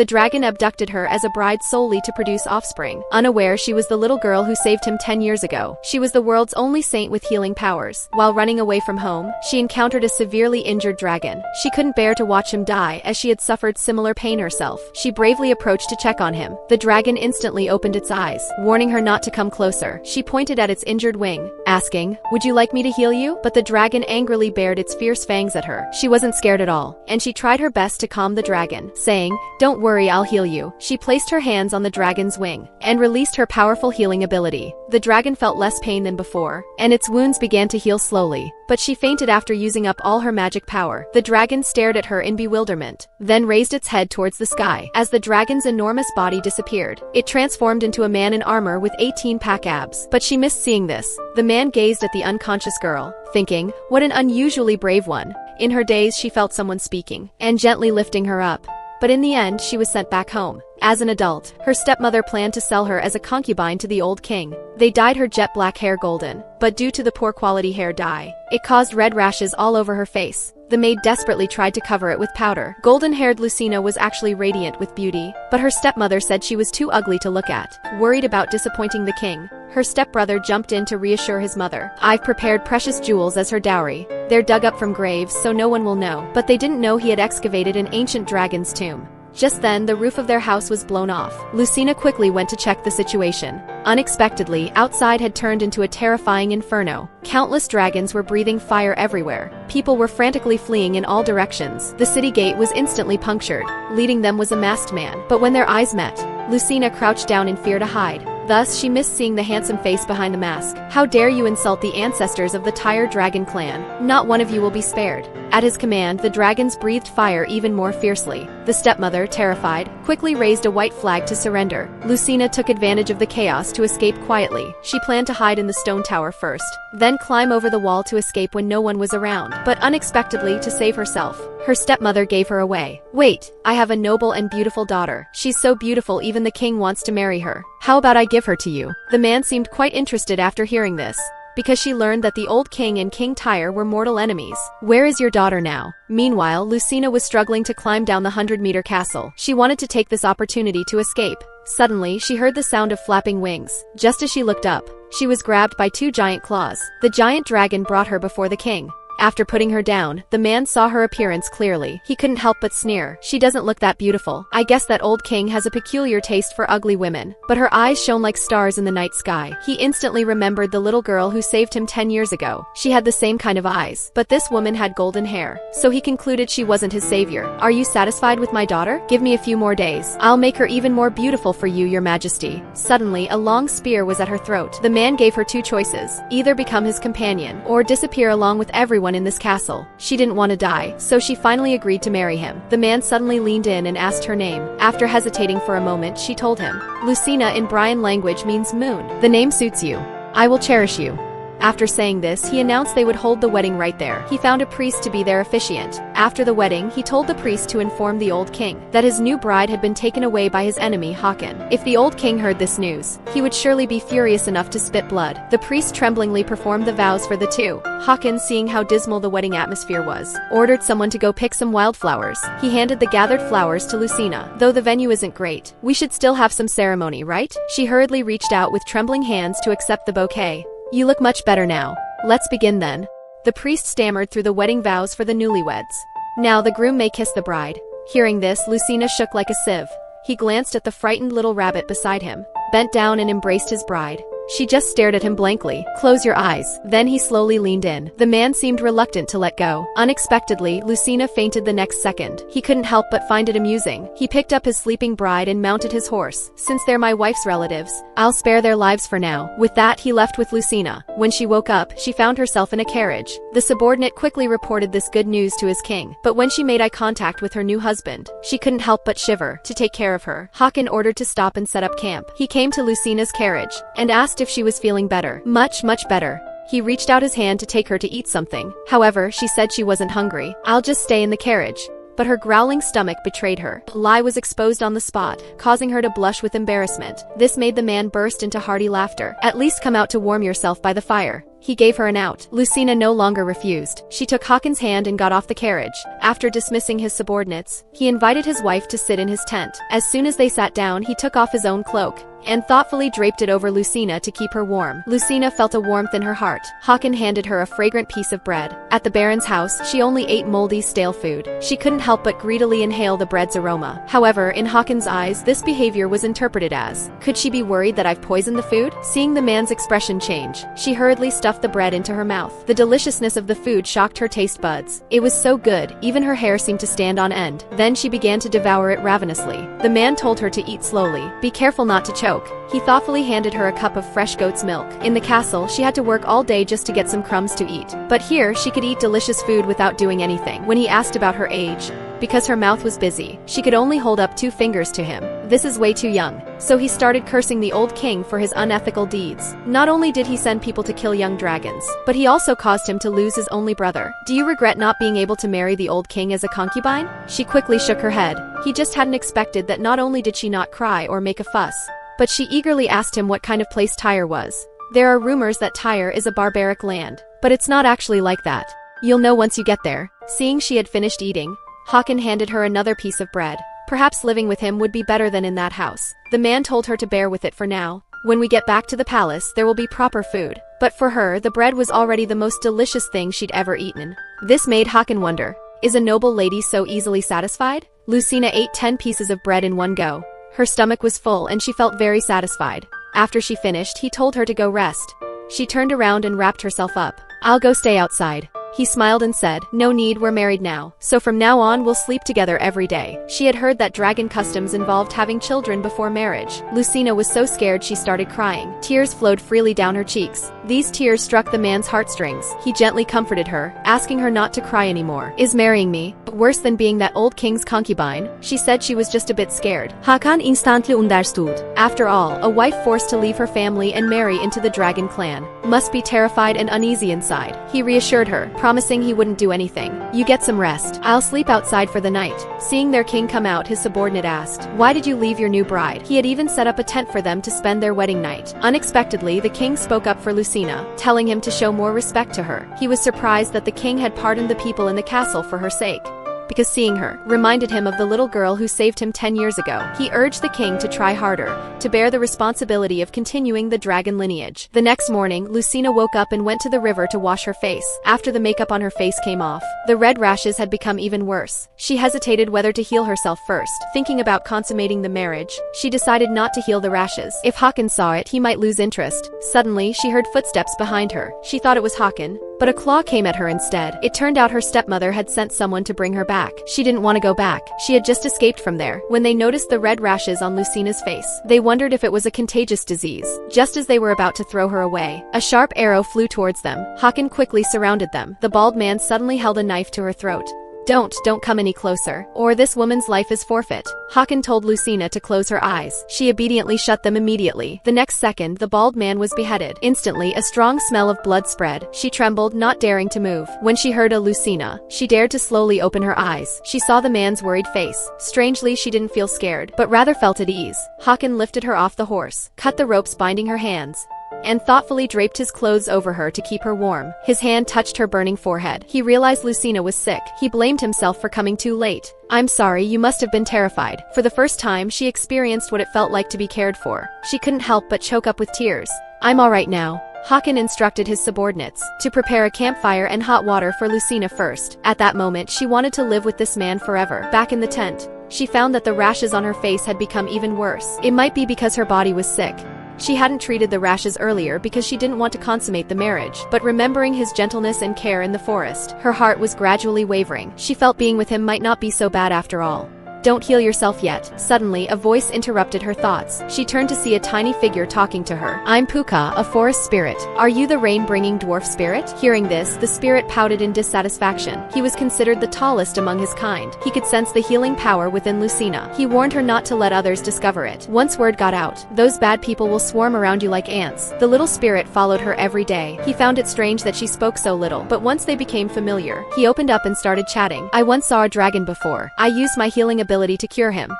The dragon abducted her as a bride solely to produce offspring. Unaware she was the little girl who saved him 10 years ago. She was the world's only saint with healing powers. While running away from home, she encountered a severely injured dragon. She couldn't bear to watch him die as she had suffered similar pain herself. She bravely approached to check on him. The dragon instantly opened its eyes, warning her not to come closer. She pointed at its injured wing, asking, "Would you like me to heal you?" But the dragon angrily bared its fierce fangs at her. She wasn't scared at all, and she tried her best to calm the dragon, saying, "Don't worry, I'll heal you." She placed her hands on the dragon's wing and released her powerful healing ability. The dragon felt less pain than before, and its wounds began to heal slowly, but she fainted after using up all her magic power. The dragon stared at her in bewilderment, then raised its head towards the sky. As the dragon's enormous body disappeared, it transformed into a man in armor with 18-pack abs. But she missed seeing this. The man gazed at the unconscious girl, thinking, "What an unusually brave one." In her daze, she felt someone speaking and gently lifting her up. But in the end, she was sent back home. As an adult, her stepmother planned to sell her as a concubine to the old king. They dyed her jet black hair golden, but due to the poor quality hair dye, it caused red rashes all over her face. The maid desperately tried to cover it with powder. Golden-haired Lucina was actually radiant with beauty, but her stepmother said she was too ugly to look at. Worried about disappointing the king, her stepbrother jumped in to reassure his mother. "I've prepared precious jewels as her dowry. They're dug up from graves so no one will know." But they didn't know he had excavated an ancient dragon's tomb. Just then, the roof of their house was blown off. Lucina quickly went to check the situation. Unexpectedly, outside had turned into a terrifying inferno. Countless dragons were breathing fire everywhere. People were frantically fleeing in all directions. The city gate was instantly punctured. Leading them was a masked man. But when their eyes met, Lucina crouched down in fear to hide. Thus, she missed seeing the handsome face behind the mask. "How dare you insult the ancestors of the tired dragon clan? Not one of you will be spared." At his command, the dragons breathed fire even more fiercely. The stepmother, terrified, quickly raised a white flag to surrender. Lucina took advantage of the chaos to escape quietly. She planned to hide in the stone tower first, then climb over the wall to escape when no one was around. But unexpectedly, to save herself, her stepmother gave her away. "Wait, I have a noble and beautiful daughter. She's so beautiful even the king wants to marry her. How about I give her to you?" The man seemed quite interested after hearing this, because she learned that the old king and King Tyre were mortal enemies. "Where is your daughter now?" Meanwhile, Lucina was struggling to climb down the 100-meter castle. She wanted to take this opportunity to escape. Suddenly, she heard the sound of flapping wings. Just as she looked up, she was grabbed by 2 giant claws. The giant dragon brought her before the king. After putting her down, the man saw her appearance clearly. He couldn't help but sneer. "She doesn't look that beautiful. I guess that old king has a peculiar taste for ugly women." But her eyes shone like stars in the night sky. He instantly remembered the little girl who saved him 10 years ago. She had the same kind of eyes, but this woman had golden hair. So he concluded she wasn't his savior. "Are you satisfied with my daughter? Give me a few more days. I'll make her even more beautiful for you, your majesty." Suddenly, a long spear was at her throat. The man gave her 2 choices: either become his companion or disappear along with everyone in this castle. She didn't want to die, so she finally agreed to marry him. The man suddenly leaned in and asked her name. After hesitating for a moment, she told him. "Lucina in Bryan language means moon. The name suits you. I will cherish you." After saying this, he announced they would hold the wedding right there. He found a priest to be their officiant. After the wedding, he told the priest to inform the old king that his new bride had been taken away by his enemy Håkon. If the old king heard this news, he would surely be furious enough to spit blood. The priest tremblingly performed the vows for the two. Håkon, seeing how dismal the wedding atmosphere was, ordered someone to go pick some wildflowers. He handed the gathered flowers to Lucina. "Though the venue isn't great, we should still have some ceremony, right?" She hurriedly reached out with trembling hands to accept the bouquet. "You look much better now. Let's begin then." The priest stammered through the wedding vows for the newlyweds. "Now the groom may kiss the bride." Hearing this, Lucina shook like a sieve. He glanced at the frightened little rabbit beside him, bent down and embraced his bride. She just stared at him blankly. "Close your eyes." Then he slowly leaned in. The man seemed reluctant to let go. Unexpectedly, Lucina fainted the next second. He couldn't help but find it amusing. He picked up his sleeping bride and mounted his horse. "Since they're my wife's relatives, I'll spare their lives for now." With that, he left with Lucina. When she woke up, she found herself in a carriage. The subordinate quickly reported this good news to his king. But when she made eye contact with her new husband, she couldn't help but shiver. To take care of her, Håkon ordered to stop and set up camp. He came to Lucina's carriage and asked if she was feeling better. Much better. He reached out his hand to take her to eat something. However, she said she wasn't hungry. "I'll just stay in the carriage." But her growling stomach betrayed her. A lie was exposed on the spot, causing her to blush with embarrassment. This made the man burst into hearty laughter. "At least come out to warm yourself by the fire. he gave her an out. Lucina no longer refused. She took Hakon's hand and got off the carriage. After dismissing his subordinates, he invited his wife to sit in his tent. As soon as they sat down, he took off his own cloak and thoughtfully draped it over Lucina to keep her warm. Lucina felt a warmth in her heart. Hakon handed her a fragrant piece of bread. At the Baron's house, she only ate moldy, stale food. She couldn't help but greedily inhale the bread's aroma. However, in Hakon's eyes, this behavior was interpreted as, could she be worried that I've poisoned the food? Seeing the man's expression change, she hurriedly stuffed the bread into her mouth. The deliciousness of the food shocked her taste buds. It was so good, even her hair seemed to stand on end. Then she began to devour it ravenously. The man told her to eat slowly. Be careful not to choke. He thoughtfully handed her a cup of fresh goat's milk. In the castle, she had to work all day just to get some crumbs to eat. But here, she could eat delicious food without doing anything. When he asked about her age, because her mouth was busy, she could only hold up 2 fingers to him. This is way too young. So he started cursing the old king for his unethical deeds. Not only did he send people to kill young dragons, but he also caused him to lose his only brother. Do you regret not being able to marry the old king as a concubine? She quickly shook her head. He just hadn't expected that not only did she not cry or make a fuss, but she eagerly asked him what kind of place Tyre was. There are rumors that Tyre is a barbaric land, but it's not actually like that. You'll know once you get there. Seeing she had finished eating, Hakon handed her another piece of bread. Perhaps living with him would be better than in that house. The man told her to bear with it for now. When we get back to the palace, there will be proper food. But for her, the bread was already the most delicious thing she'd ever eaten. This made Hakon wonder, is a noble lady so easily satisfied? Lucina ate 10 pieces of bread in one go. Her stomach was full and she felt very satisfied. After she finished, he told her to go rest. She turned around and wrapped herself up. I'll go stay outside. He smiled and said, no need, we're married now. So from now on we'll sleep together every day. She had heard that dragon customs involved having children before marriage. Lucina was so scared she started crying. Tears flowed freely down her cheeks. These tears struck the man's heartstrings. He gently comforted her, asking her not to cry anymore. Is marrying me worse than being that old king's concubine? She said she was just a bit scared. Hakan instantly understood. After all, a wife forced to leave her family and marry into the dragon clan must be terrified and uneasy inside. He reassured her, promising he wouldn't do anything. You get some rest. I'll sleep outside for the night. Seeing their king come out, his subordinate asked, why did you leave your new bride? He had even set up a tent for them to spend their wedding night. Unexpectedly, the king spoke up for Lucina, telling him to show more respect to her. He was surprised that the king had pardoned the people in the castle for her sake, because seeing her reminded him of the little girl who saved him 10 years ago. He urged the king to try harder, to bear the responsibility of continuing the dragon lineage. The next morning, Lucina woke up and went to the river to wash her face. After the makeup on her face came off, the red rashes had become even worse. She hesitated whether to heal herself first. Thinking about consummating the marriage, she decided not to heal the rashes. If Hakon saw it, he might lose interest. Suddenly, she heard footsteps behind her. She thought it was Hakon, but a claw came at her instead. It turned out her stepmother had sent someone to bring her back. She didn't want to go back. She had just escaped from there. When they noticed the red rashes on Lucina's face, they wondered if it was a contagious disease. Just as they were about to throw her away, a sharp arrow flew towards them. Hakon quickly surrounded them. The bald man suddenly held a knife to her throat. Don't come any closer, or this woman's life is forfeit. Hakon told Lucina to close her eyes. She obediently shut them immediately. The next second, the bald man was beheaded. Instantly, a strong smell of blood spread. She trembled, not daring to move. When she heard a Lucina, she dared to slowly open her eyes. She saw the man's worried face. Strangely, she didn't feel scared, but rather felt at ease. Hakon lifted her off the horse, cut the ropes binding her hands, and thoughtfully draped his clothes over her to keep her warm. His hand touched her burning forehead. He realized Lucina was sick. He blamed himself for coming too late. I'm sorry, you must have been terrified. For the first time, she experienced what it felt like to be cared for. She couldn't help but choke up with tears. I'm all right now. Hakon instructed his subordinates to prepare a campfire and hot water for Lucina first. At that moment, she wanted to live with this man forever. Back in the tent, she found that the rashes on her face had become even worse. It might be because her body was sick. She hadn't treated the rashes earlier because she didn't want to consummate the marriage, but remembering his gentleness and care in the forest, her heart was gradually wavering. She felt being with him might not be so bad after all. Don't heal yourself yet. Suddenly, a voice interrupted her thoughts. She turned to see a tiny figure talking to her. I'm Puka, a forest spirit. Are you the rain-bringing dwarf spirit? Hearing this, the spirit pouted in dissatisfaction. He was considered the tallest among his kind. He could sense the healing power within Lucina. He warned her not to let others discover it. Once word got out, those bad people will swarm around you like ants. The little spirit followed her every day. He found it strange that she spoke so little, but once they became familiar, he opened up and started chatting. I once saw a dragon before. I used my healing ability ability to cure him.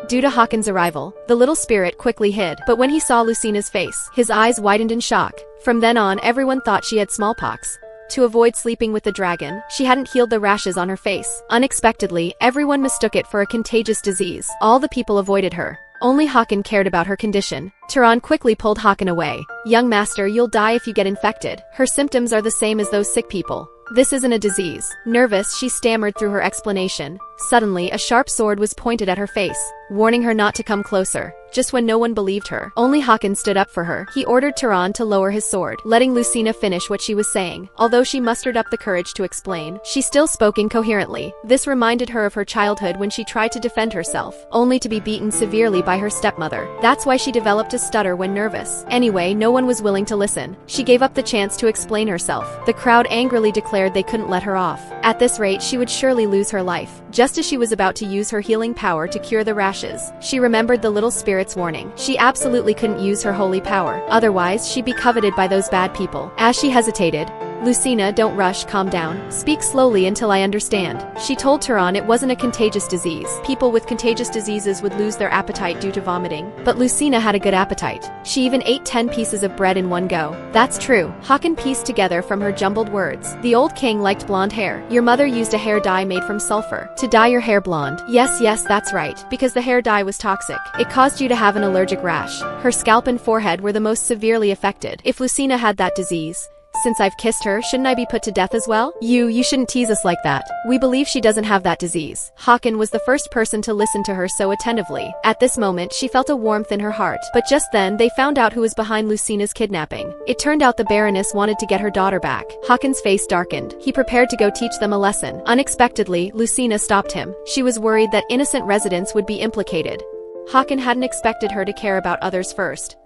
Due to Hakon's arrival, the little spirit quickly hid, but when he saw Lucina's face, his eyes widened in shock. From then on, everyone thought she had smallpox. To avoid sleeping with the dragon, she hadn't healed the rashes on her face. Unexpectedly, everyone mistook it for a contagious disease. All the people avoided her. Only Hakon cared about her condition. Turan quickly pulled Hakon away. "Young master, you'll die if you get infected. Her symptoms are the same as those sick people. This isn't a disease." Nervous, she stammered through her explanation. Suddenly, a sharp sword was pointed at her face, warning her not to come closer. Just when no one believed her, only Hakon stood up for her. He ordered Turan to lower his sword, letting Lucina finish what she was saying. Although she mustered up the courage to explain, she still spoke incoherently. This reminded her of her childhood when she tried to defend herself, only to be beaten severely by her stepmother. That's why she developed a stutter when nervous. Anyway, no one was willing to listen. She gave up the chance to explain herself. The crowd angrily declared they couldn't let her off. At this rate, she would surely lose her life. Just as she was about to use her healing power to cure the rashes, she remembered the little spirit's warning. She absolutely couldn't use her holy power. Otherwise, she'd be coveted by those bad people. As she hesitated, "Lucina, don't rush, calm down. Speak slowly until I understand." She told Turan it wasn't a contagious disease. People with contagious diseases would lose their appetite due to vomiting. But Lucina had a good appetite. She even ate 10 pieces of bread in one go. That's true. Hakon pieced together from her jumbled words. "The old king liked blonde hair. Your mother used a hair dye made from sulfur to dye your hair blonde." Yes, that's right. Because the hair dye was toxic. It caused you to have an allergic rash. Her scalp and forehead were the most severely affected. If Lucina had that disease, since I've kissed her, shouldn't I be put to death as well? You shouldn't tease us like that. We believe she doesn't have that disease." Hakon was the first person to listen to her so attentively. At this moment, she felt a warmth in her heart. But just then, they found out who was behind Lucina's kidnapping. It turned out the Baroness wanted to get her daughter back. Hakon's face darkened. He prepared to go teach them a lesson. Unexpectedly, Lucina stopped him. She was worried that innocent residents would be implicated. Hakon hadn't expected her to care about others first,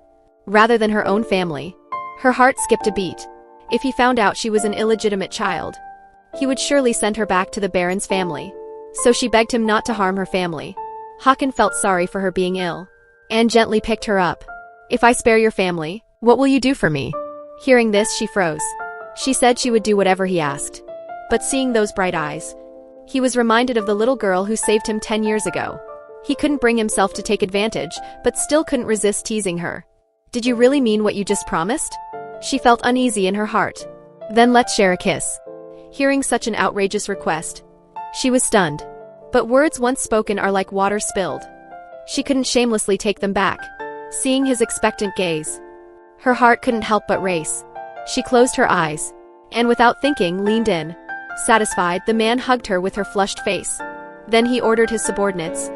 rather than her own family. Her heart skipped a beat. If he found out she was an illegitimate child, he would surely send her back to the Baron's family. So she begged him not to harm her family. Hakon felt sorry for her being ill, and gently picked her up. "If I spare your family, what will you do for me?" Hearing this, she froze. She said she would do whatever he asked. But seeing those bright eyes, he was reminded of the little girl who saved him 10 years ago. He couldn't bring himself to take advantage, but still couldn't resist teasing her. "Did you really mean what you just promised?" She felt uneasy in her heart. "Then let's share a kiss." Hearing such an outrageous request, she was stunned. But words once spoken are like water spilled. She couldn't shamelessly take them back. Seeing his expectant gaze, her heart couldn't help but race. She closed her eyes, and without thinking, leaned in. Satisfied, the man hugged her with her flushed face. Then he ordered his subordinates,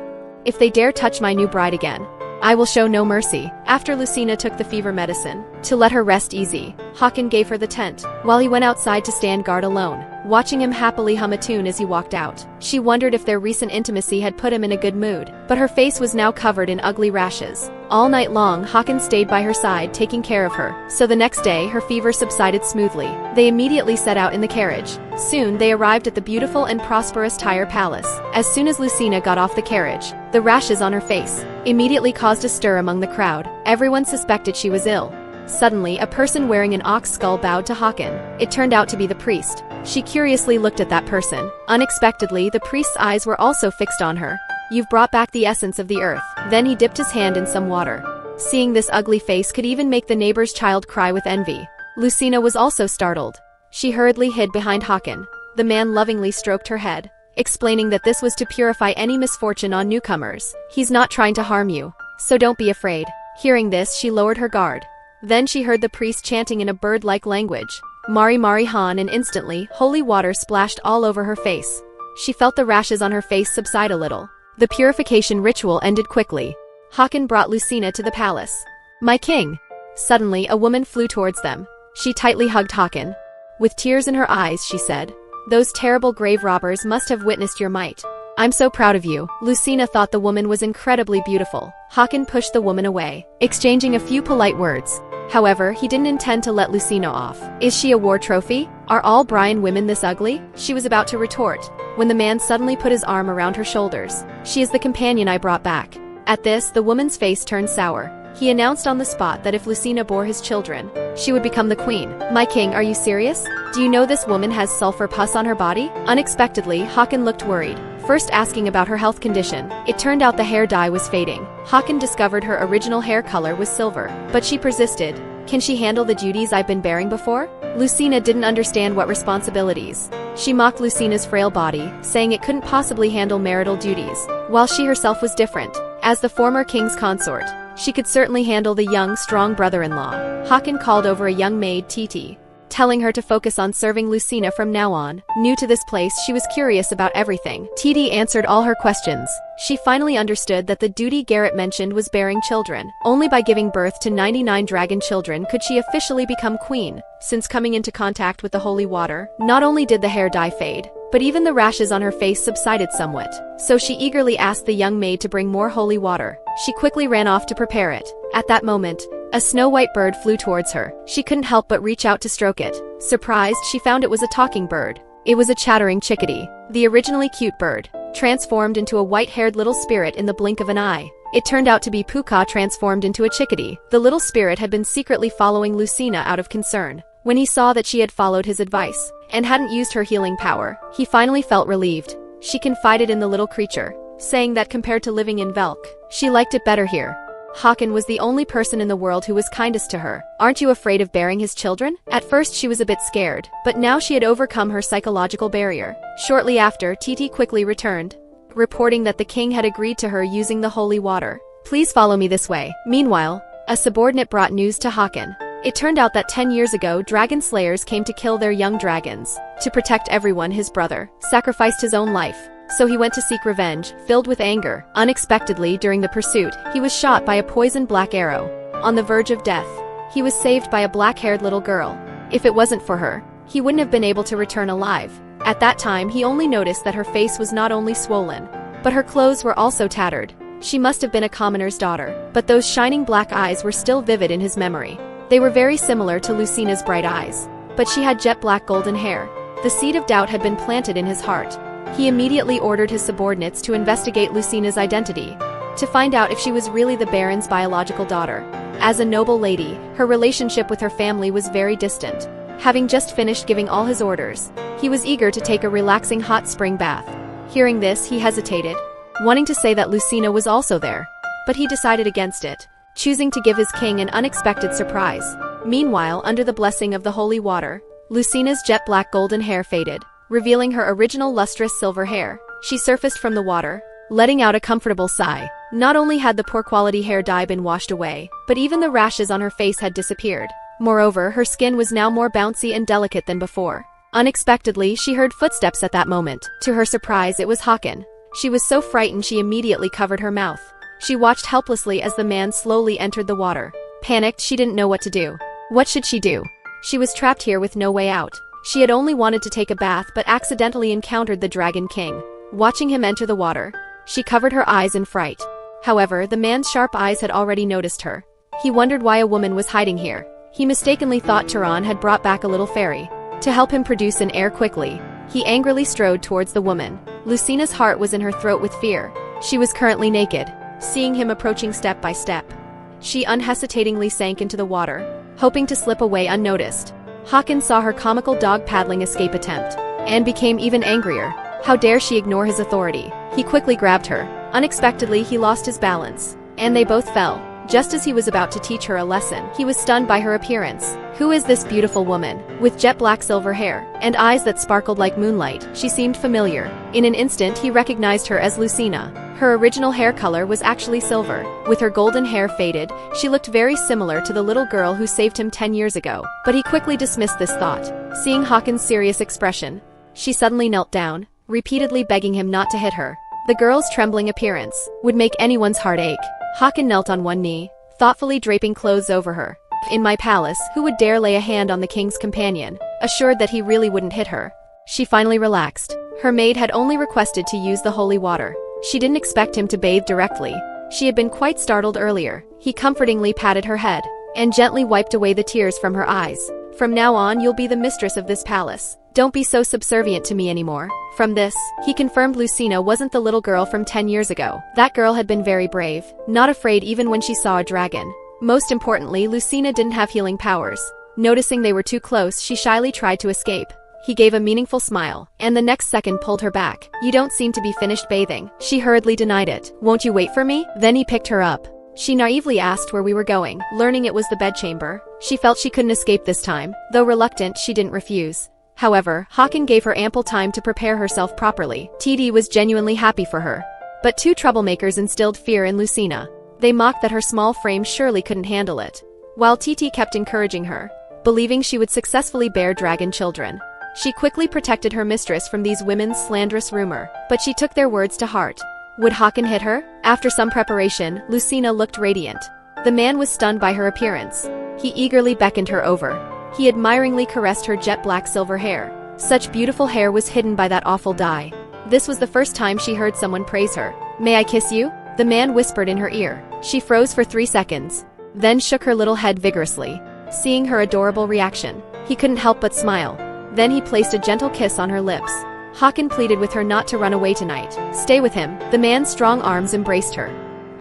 "If they dare touch my new bride again, I will show no mercy." After Lucina took the fever medicine, to let her rest easy, Hakon gave her the tent, while he went outside to stand guard alone. Watching him happily hum a tune as he walked out, she wondered if their recent intimacy had put him in a good mood. But her face was now covered in ugly rashes. All night long, Hakon stayed by her side taking care of her, so the next day her fever subsided smoothly. They immediately set out in the carriage. Soon they arrived at the beautiful and prosperous Tyre Palace. As soon as Lucina got off the carriage, the rashes on her face immediately caused a stir among the crowd. Everyone suspected she was ill. Suddenly, a person wearing an ox skull bowed to Hakon. It turned out to be the priest. She curiously looked at that person. Unexpectedly, the priest's eyes were also fixed on her. "You've brought back the essence of the earth." Then he dipped his hand in some water. Seeing this ugly face could even make the neighbor's child cry with envy. Lucina was also startled. She hurriedly hid behind Hakon. The man lovingly stroked her head, explaining that this was to purify any misfortune on newcomers. "He's not trying to harm you, so don't be afraid." Hearing this, she lowered her guard. Then she heard the priest chanting in a bird-like language, "Mari Mari Han," and instantly, holy water splashed all over her face. She felt the rashes on her face subside a little. The purification ritual ended quickly. Hakon brought Lucina to the palace. "My king!" Suddenly, a woman flew towards them. She tightly hugged Hakon. With tears in her eyes, she said, "Those terrible grave robbers must have witnessed your might. I'm so proud of you." Lucina thought the woman was incredibly beautiful. Hakon pushed the woman away, exchanging a few polite words. However, he didn't intend to let Lucina off. "Is she a war trophy? Are all Brian women this ugly?" She was about to retort, when the man suddenly put his arm around her shoulders. "She is the companion I brought back." At this, the woman's face turned sour. He announced on the spot that if Lucina bore his children, she would become the queen. "My king, are you serious?" "Do you know this woman has sulfur pus on her body?" Unexpectedly, Hakan looked worried, first asking about her health condition. It turned out the hair dye was fading. Hakan discovered her original hair color was silver, but she persisted. "Can she handle the duties I've been bearing before?" Lucina didn't understand what responsibilities. She mocked Lucina's frail body, saying it couldn't possibly handle marital duties, while she herself was different. As the former king's consort, she could certainly handle the young, strong brother-in-law. Hakan called over a young maid, Titi, telling her to focus on serving Lucina from now on. New to this place, she was curious about everything. Titi answered all her questions. She finally understood that the duty Garrett mentioned was bearing children. Only by giving birth to 99 dragon children could she officially become queen. Since coming into contact with the holy water, not only did the hair dye fade, but even the rashes on her face subsided somewhat. So she eagerly asked the young maid to bring more holy water. She quickly ran off to prepare it. At that moment, a snow-white bird flew towards her. She couldn't help but reach out to stroke it. Surprised, she found it was a talking bird. It was a chattering chickadee, the originally cute bird, transformed into a white-haired little spirit in the blink of an eye. It turned out to be Puka transformed into a chickadee. The little spirit had been secretly following Lucina out of concern. When he saw that she had followed his advice and hadn't used her healing power, he finally felt relieved. She confided in the little creature, saying that compared to living in Velk, she liked it better here. Hakan was the only person in the world who was kindest to her. "Aren't you afraid of bearing his children?" At first she was a bit scared, but now she had overcome her psychological barrier. Shortly after, Titi quickly returned, reporting that the king had agreed to her using the holy water. "Please follow me this way." Meanwhile, a subordinate brought news to Hakan. It turned out that 10 years ago, dragon slayers came to kill their young dragons. To protect everyone, his brother sacrificed his own life. So he went to seek revenge, filled with anger. Unexpectedly, during the pursuit, he was shot by a poisoned black arrow. On the verge of death, he was saved by a black-haired little girl. If it wasn't for her, he wouldn't have been able to return alive. At that time, he only noticed that her face was not only swollen, but her clothes were also tattered. She must have been a commoner's daughter, but those shining black eyes were still vivid in his memory. They were very similar to Lucina's bright eyes, but she had jet black golden hair. The seed of doubt had been planted in his heart. He immediately ordered his subordinates to investigate Lucina's identity, to find out if she was really the Baron's biological daughter. As a noble lady, her relationship with her family was very distant. Having just finished giving all his orders, he was eager to take a relaxing hot spring bath. Hearing this, he hesitated, wanting to say that Lucina was also there, but he decided against it, choosing to give his king an unexpected surprise. Meanwhile, under the blessing of the holy water, Lucina's jet black golden hair faded, revealing her original lustrous silver hair. She surfaced from the water, letting out a comfortable sigh. Not only had the poor quality hair dye been washed away, but even the rashes on her face had disappeared. Moreover, her skin was now more bouncy and delicate than before. Unexpectedly, she heard footsteps at that moment. To her surprise, it was Hakan. She was so frightened she immediately covered her mouth. She watched helplessly as the man slowly entered the water. Panicked, she didn't know what to do. What should she do? She was trapped here with no way out. She had only wanted to take a bath but accidentally encountered the Dragon King. Watching him enter the water, she covered her eyes in fright. However, the man's sharp eyes had already noticed her. He wondered why a woman was hiding here. He mistakenly thought Turan had brought back a little fairy to help him produce an heir quickly. He angrily strode towards the woman. Lucina's heart was in her throat with fear. She was currently naked. Seeing him approaching step by step, she unhesitatingly sank into the water, hoping to slip away unnoticed. Hakan saw her comical dog paddling escape attempt, and became even angrier. How dare she ignore his authority? He quickly grabbed her. Unexpectedly, he lost his balance, and they both fell. Just as he was about to teach her a lesson, he was stunned by her appearance. Who is this beautiful woman, with jet black silver hair, and eyes that sparkled like moonlight? She seemed familiar. In an instant, he recognized her as Lucina. Her original hair color was actually silver. With her golden hair faded, she looked very similar to the little girl who saved him 10 years ago. But he quickly dismissed this thought. Seeing Hakan's serious expression, she suddenly knelt down, repeatedly begging him not to hit her. The girl's trembling appearance would make anyone's heart ache. Hakan knelt on one knee, thoughtfully draping clothes over her. In my palace, who would dare lay a hand on the king's companion? Assured that he really wouldn't hit her, she finally relaxed. Her maid had only requested to use the holy water. She didn't expect him to bathe directly. She had been quite startled earlier. He comfortingly patted her head, and gently wiped away the tears from her eyes. From now on, you'll be the mistress of this palace. Don't be so subservient to me anymore. From this, he confirmed Lucina wasn't the little girl from 10 years ago. That girl had been very brave, not afraid even when she saw a dragon. Most importantly, Lucina didn't have healing powers. Noticing they were too close, she shyly tried to escape. He gave a meaningful smile, and the next second pulled her back. "You don't seem to be finished bathing." She hurriedly denied it. "Won't you wait for me?" Then he picked her up. She naively asked where we were going, learning it was the bedchamber. She felt she couldn't escape this time. Though reluctant, she didn't refuse. However, Hakan gave her ample time to prepare herself properly. TD was genuinely happy for her. But two troublemakers instilled fear in Lucina. They mocked that her small frame surely couldn't handle it, while TT kept encouraging her, believing she would successfully bear dragon children. She quickly protected her mistress from these women's slanderous rumor, but she took their words to heart. Would Hakan hit her? After some preparation, Lucina looked radiant. The man was stunned by her appearance. He eagerly beckoned her over. He admiringly caressed her jet-black silver hair. Such beautiful hair was hidden by that awful dye. This was the first time she heard someone praise her. "May I kiss you?" The man whispered in her ear. She froze for 3 seconds, then shook her little head vigorously. Seeing her adorable reaction, he couldn't help but smile. Then he placed a gentle kiss on her lips. Hakan pleaded with her not to run away tonight. Stay with him. The man's strong arms embraced her.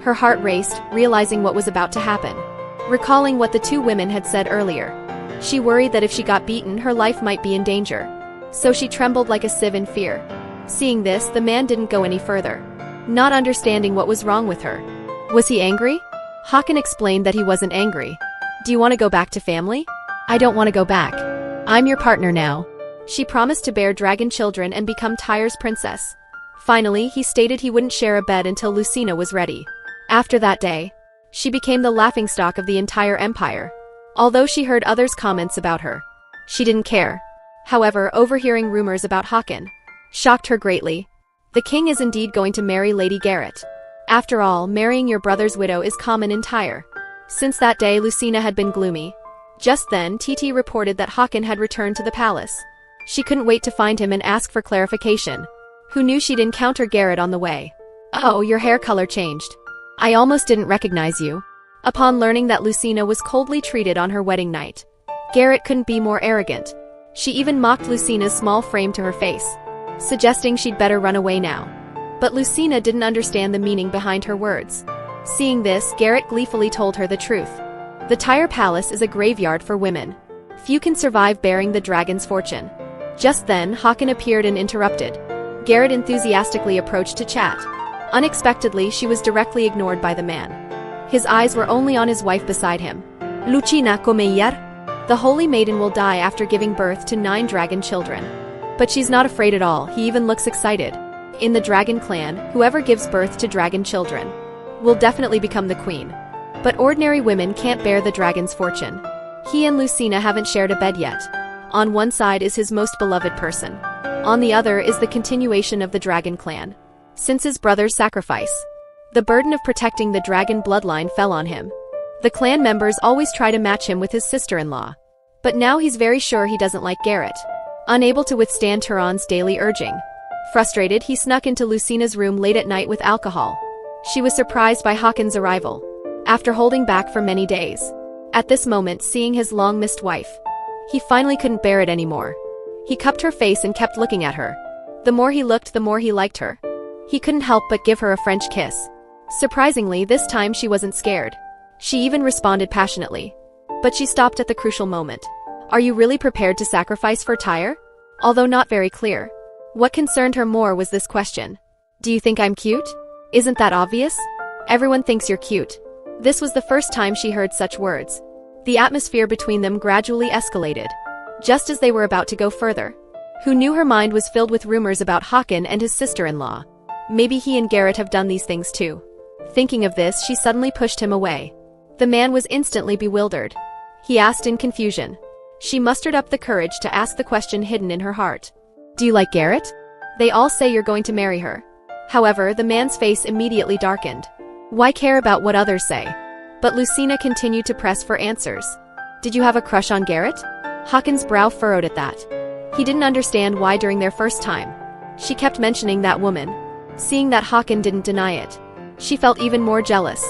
Her heart raced, realizing what was about to happen. Recalling what the two women had said earlier, she worried that if she got beaten, her life might be in danger. So she trembled like a sieve in fear. Seeing this, the man didn't go any further, not understanding what was wrong with her. Was he angry? Hakan explained that he wasn't angry. "Do you want to go back to family?" "I don't want to go back. I'm your partner now." She promised to bear dragon children and become Tyre's princess. Finally, he stated he wouldn't share a bed until Lucina was ready. After that day, she became the laughingstock of the entire empire. Although she heard others' comments about her, she didn't care. However, overhearing rumors about Hakan shocked her greatly. The king is indeed going to marry Lady Garrett. After all, marrying your brother's widow is common in Tyre. Since that day, Lucina had been gloomy. Just then, TT reported that Hakan had returned to the palace. She couldn't wait to find him and ask for clarification. Who knew she'd encounter Garrett on the way? "Oh, your hair color changed. I almost didn't recognize you." Upon learning that Lucina was coldly treated on her wedding night, Garrett couldn't be more arrogant. She even mocked Lucina's small frame to her face, suggesting she'd better run away now. But Lucina didn't understand the meaning behind her words. Seeing this, Garrett gleefully told her the truth. The Tyre Palace is a graveyard for women. Few can survive bearing the dragon's fortune. Just then, Hakan appeared and interrupted. Garrett enthusiastically approached to chat. Unexpectedly, she was directly ignored by the man. His eyes were only on his wife beside him. "Lucina Comeyer?" The holy maiden will die after giving birth to 9 dragon children. But she's not afraid at all, he even looks excited. In the dragon clan, whoever gives birth to dragon children will definitely become the queen. But ordinary women can't bear the dragon's fortune. He and Lucina haven't shared a bed yet. On one side is his most beloved person. On the other is the continuation of the dragon clan. Since his brother's sacrifice, the burden of protecting the dragon bloodline fell on him. The clan members always try to match him with his sister-in-law. But now he's very sure he doesn't like Garrett. Unable to withstand Turan's daily urging, frustrated, he snuck into Lucina's room late at night with alcohol. She was surprised by Hakan's arrival, after holding back for many days. At this moment, seeing his long-missed wife, he finally couldn't bear it anymore. He cupped her face and kept looking at her. The more he looked, the more he liked her. He couldn't help but give her a French kiss. Surprisingly, this time she wasn't scared. She even responded passionately. But she stopped at the crucial moment. "Are you really prepared to sacrifice for Tyre?" Although not very clear. What concerned her more was this question. "Do you think I'm cute? Isn't that obvious? Everyone thinks you're cute." This was the first time she heard such words. The atmosphere between them gradually escalated, just as they were about to go further. Who knew her mind was filled with rumors about Hakan and his sister-in-law? Maybe he and Garrett have done these things too. Thinking of this, she suddenly pushed him away. The man was instantly bewildered. He asked in confusion. She mustered up the courage to ask the question hidden in her heart. "Do you like Garrett? They all say you're going to marry her." However, the man's face immediately darkened. Why care about what others say? But Lucina continued to press for answers. "Did you have a crush on Garrett?" Hakan's brow furrowed at that. He didn't understand why during their first time she kept mentioning that woman. Seeing that Hakan didn't deny it, she felt even more jealous.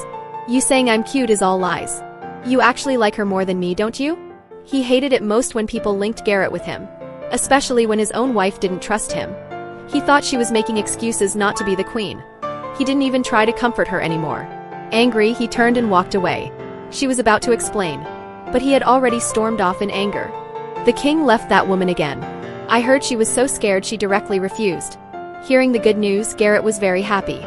"You saying I'm cute is all lies. You actually like her more than me, don't you?" He hated it most when people linked Garrett with him, especially when his own wife didn't trust him. He thought she was making excuses not to be the queen. He didn't even try to comfort her anymore. Angry, he turned and walked away. She was about to explain, but he had already stormed off in anger. The king left that woman again. I heard she was so scared she directly refused. Hearing the good news, Garrett was very happy.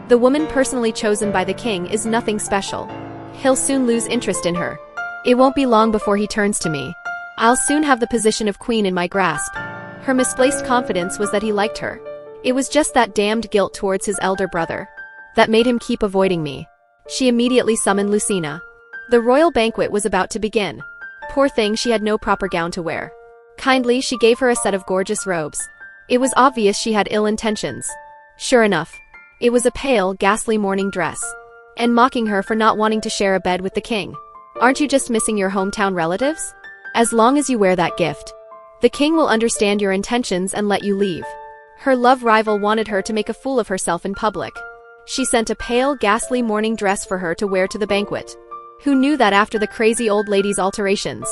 The woman personally chosen by the king is nothing special. He'll soon lose interest in her. It won't be long before he turns to me. I'll soon have the position of queen in my grasp. Her misplaced confidence was that he liked her. It was just that damned guilt towards his elder brother that made him keep avoiding me. She immediately summoned Lucina. The royal banquet was about to begin. Poor thing, she had no proper gown to wear. Kindly, she gave her a set of gorgeous robes. It was obvious she had ill intentions. Sure enough, it was a pale, ghastly morning dress. And mocking her for not wanting to share a bed with the king. Aren't you just missing your hometown relatives? As long as you wear that gift, the king will understand your intentions and let you leave. Her love rival wanted her to make a fool of herself in public. She sent a pale, ghastly morning dress for her to wear to the banquet. Who knew that after the crazy old lady's alterations,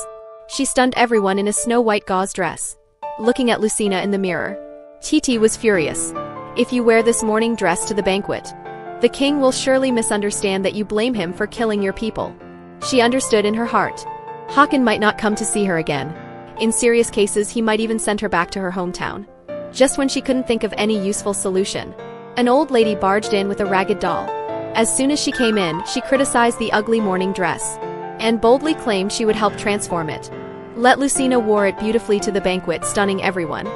she stunned everyone in a snow-white gauze dress. Looking at Lucina in the mirror, Titi was furious. If you wear this morning dress to the banquet, the king will surely misunderstand that you blame him for killing your people. She understood in her heart. Håkon might not come to see her again. In serious cases, he might even send her back to her hometown. Just when she couldn't think of any useful solution, an old lady barged in with a ragged doll. As soon as she came in, she criticized the ugly morning dress and boldly claimed she would help transform it. Let Lucina wore it beautifully to the banquet, stunning everyone,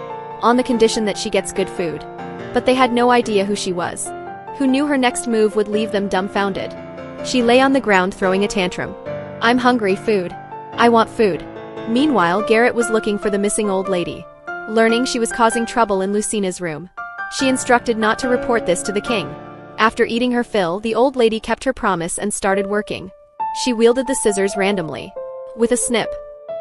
on the condition that she gets good food. But they had no idea who she was. Who knew her next move would leave them dumbfounded. She lay on the ground throwing a tantrum. I'm hungry, food. I want food. Meanwhile, Garrett was looking for the missing old lady. Learning she was causing trouble in Lucina's room, she instructed not to report this to the king. After eating her fill, the old lady kept her promise and started working. She wielded the scissors randomly. With a snip,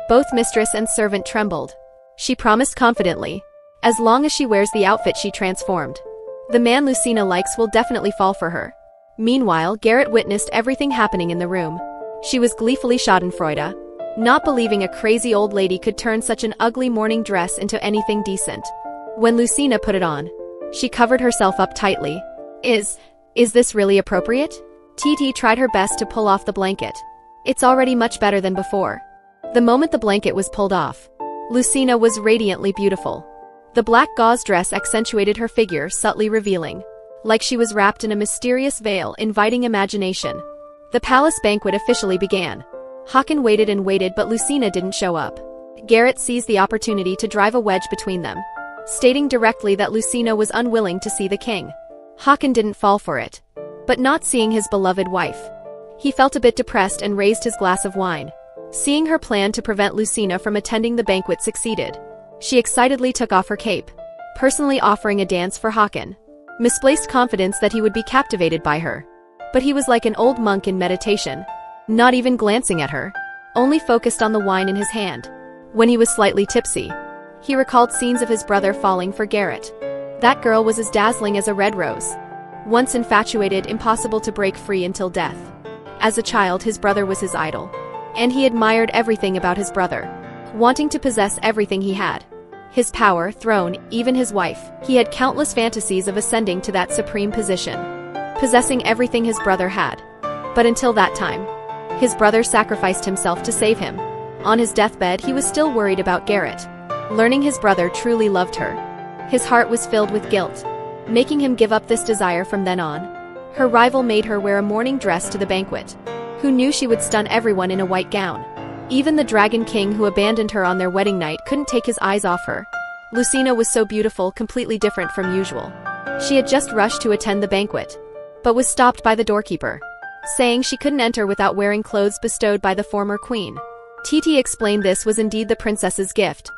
both mistress and servant trembled. She promised confidently, as long as she wears the outfit she transformed, the man Lucina likes will definitely fall for her. Meanwhile, Garrett witnessed everything happening in the room. She was gleefully schadenfreude, not believing a crazy old lady could turn such an ugly morning dress into anything decent. When Lucina put it on, she covered herself up tightly. Is this really appropriate? Titi tried her best to pull off the blanket. It's already much better than before. The moment the blanket was pulled off, Lucina was radiantly beautiful. The black gauze dress accentuated her figure, subtly revealing, like she was wrapped in a mysterious veil, inviting imagination. The palace banquet officially began. Håkon waited and waited, but Lucina didn't show up. Garrett seized the opportunity to drive a wedge between them, stating directly that Lucina was unwilling to see the king. Håkon didn't fall for it, but not seeing his beloved wife, he felt a bit depressed and raised his glass of wine. Seeing her plan to prevent Lucina from attending the banquet succeeded, she excitedly took off her cape, personally offering a dance for Håkon. Misplaced confidence that he would be captivated by her. But he was like an old monk in meditation, not even glancing at her, only focused on the wine in his hand. When he was slightly tipsy, he recalled scenes of his brother falling for Garrett. That girl was as dazzling as a red rose. Once infatuated, impossible to break free until death. As a child, his brother was his idol, and he admired everything about his brother, wanting to possess everything he had. His power, throne, even his wife. He had countless fantasies of ascending to that supreme position, possessing everything his brother had. But until that time, his brother sacrificed himself to save him. On his deathbed, he was still worried about Garrett. Learning his brother truly loved her, his heart was filled with guilt, making him give up this desire from then on. Her rival made her wear a morning dress to the banquet. Who knew she would stun everyone in a white gown? Even the Dragon King who abandoned her on their wedding night couldn't take his eyes off her. Lucina was so beautiful, completely different from usual. She had just rushed to attend the banquet, but was stopped by the doorkeeper, saying she couldn't enter without wearing clothes bestowed by the former queen. Titi explained this was indeed the princess's gift,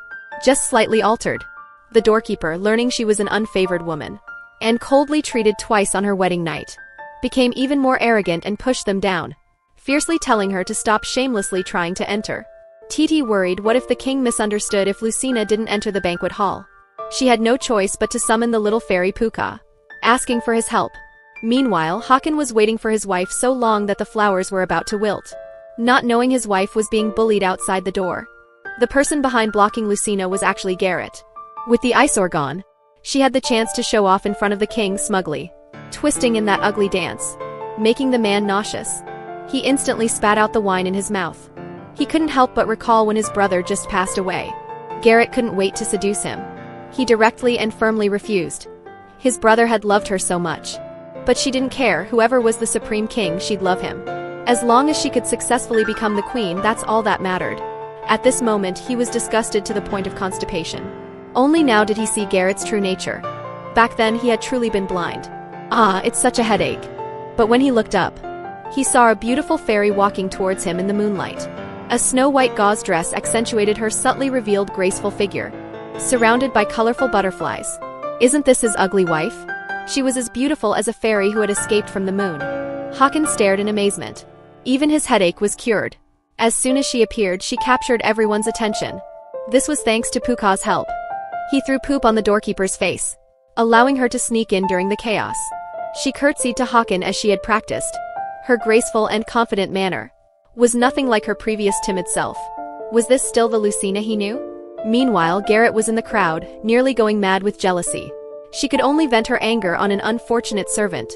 just slightly altered. The doorkeeper, learning she was an unfavored woman, and coldly treated twice on her wedding night, became even more arrogant and pushed them down, fiercely telling her to stop shamelessly trying to enter. Titi worried, what if the king misunderstood if Lucina didn't enter the banquet hall? She had no choice but to summon the little fairy Puka, asking for his help. Meanwhile, Håkon was waiting for his wife so long that the flowers were about to wilt, not knowing his wife was being bullied outside the door. The person behind blocking Lucina was actually Garrett. With the eyesore gone, she had the chance to show off in front of the king smugly, twisting in that ugly dance, making the man nauseous. He instantly spat out the wine in his mouth. He couldn't help but recall when his brother just passed away. Garrett couldn't wait to seduce him. He directly and firmly refused. His brother had loved her so much. But she didn't care. Whoever was the supreme king, she'd love him. As long as she could successfully become the queen, that's all that mattered. At this moment, he was disgusted to the point of constipation. Only now did he see Garrett's true nature. Back then, he had truly been blind. Ah, it's such a headache. But when he looked up, he saw a beautiful fairy walking towards him in the moonlight. A snow-white gauze dress accentuated her subtly revealed graceful figure, surrounded by colorful butterflies. Isn't this his ugly wife? She was as beautiful as a fairy who had escaped from the moon. Hakan stared in amazement. Even his headache was cured. As soon as she appeared, she captured everyone's attention. This was thanks to Puka's help. He threw poop on the doorkeeper's face, allowing her to sneak in during the chaos. She curtsied to Hakan as she had practiced. Her graceful and confident manner was nothing like her previous timid self. Was this still the Lucina he knew? Meanwhile, Garrett was in the crowd, nearly going mad with jealousy. She could only vent her anger on an unfortunate servant.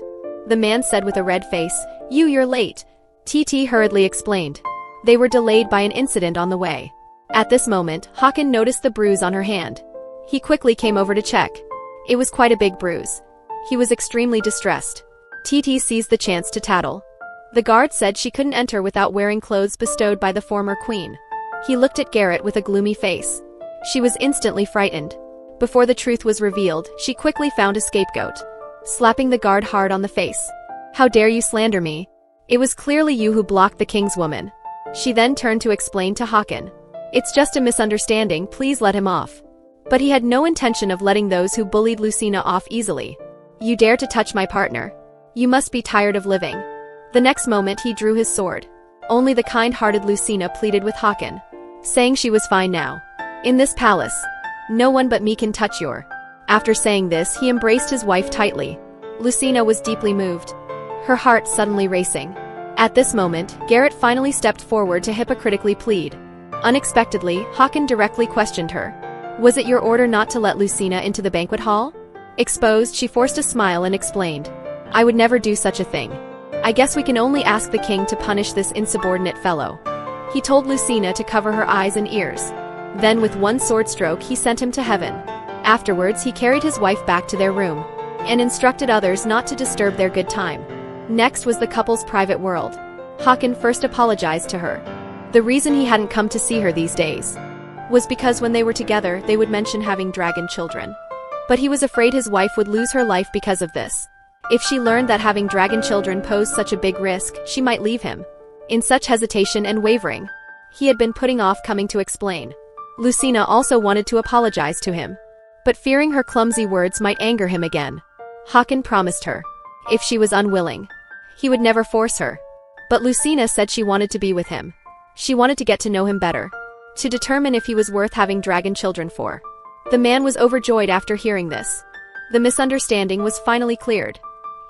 The man said with a red face, You're late. TT hurriedly explained. They were delayed by an incident on the way. At this moment, Hakan noticed the bruise on her hand. He quickly came over to check. It was quite a big bruise. He was extremely distressed. TT seized the chance to tattle. The guard said she couldn't enter without wearing clothes bestowed by the former queen. He looked at Garrett with a gloomy face. She was instantly frightened. Before the truth was revealed, she quickly found a scapegoat, slapping the guard hard on the face. How dare you slander me? It was clearly you who blocked the king's woman. She then turned to explain to Hakan. It's just a misunderstanding, please let him off. But he had no intention of letting those who bullied Lucina off easily. You dare to touch my partner? You must be tired of living. The next moment he drew his sword. Only the kind-hearted Lucina pleaded with Hakan, saying she was fine now. In this palace, no one but me can touch your. After saying this, he embraced his wife tightly. Lucina was deeply moved, her heart suddenly racing. At this moment, Garrett finally stepped forward to hypocritically plead. Unexpectedly, Hakan directly questioned her. Was it your order not to let Lucina into the banquet hall? Exposed, she forced a smile and explained. I would never do such a thing. I guess we can only ask the king to punish this insubordinate fellow. He told Lucina to cover her eyes and ears. Then with one sword stroke he sent him to heaven. Afterwards he carried his wife back to their room, and instructed others not to disturb their good time. Next was the couple's private world. Hakan first apologized to her. The reason he hadn't come to see her these days was because when they were together they would mention having dragon children. But he was afraid his wife would lose her life because of this. If she learned that having dragon children posed such a big risk, she might leave him. In such hesitation and wavering, he had been putting off coming to explain. Lucina also wanted to apologize to him, but fearing her clumsy words might anger him again. Hakan promised her, if she was unwilling, he would never force her. But Lucina said she wanted to be with him. She wanted to get to know him better, to determine if he was worth having dragon children for. The man was overjoyed after hearing this. The misunderstanding was finally cleared.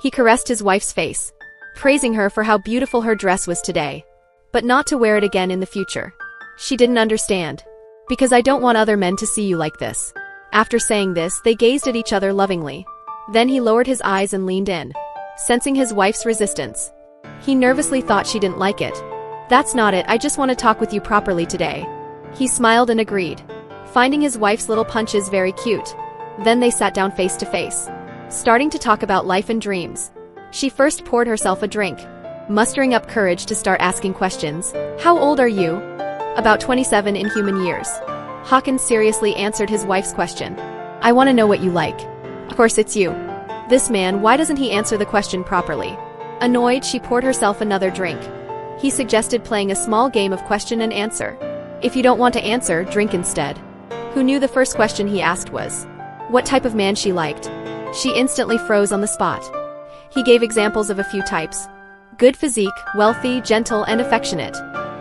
He caressed his wife's face, praising her for how beautiful her dress was today, but not to wear it again in the future. She didn't understand. Because I don't want other men to see you like this. After saying this, they gazed at each other lovingly. Then he lowered his eyes and leaned in, sensing his wife's resistance. He nervously thought she didn't like it. That's not it, I just want to talk with you properly today. He smiled and agreed, finding his wife's little punches very cute. Then they sat down face to face, starting to talk about life and dreams. She first poured herself a drink, mustering up courage to start asking questions. How old are you? About 27 in human years. Hakan seriously answered his wife's question. I want to know what you like. Of course it's you. This man, why doesn't he answer the question properly? Annoyed, she poured herself another drink. He suggested playing a small game of question and answer. If you don't want to answer, drink instead. Who knew the first question he asked was what type of man she liked? She instantly froze on the spot. He gave examples of a few types. Good physique, wealthy, gentle, and affectionate.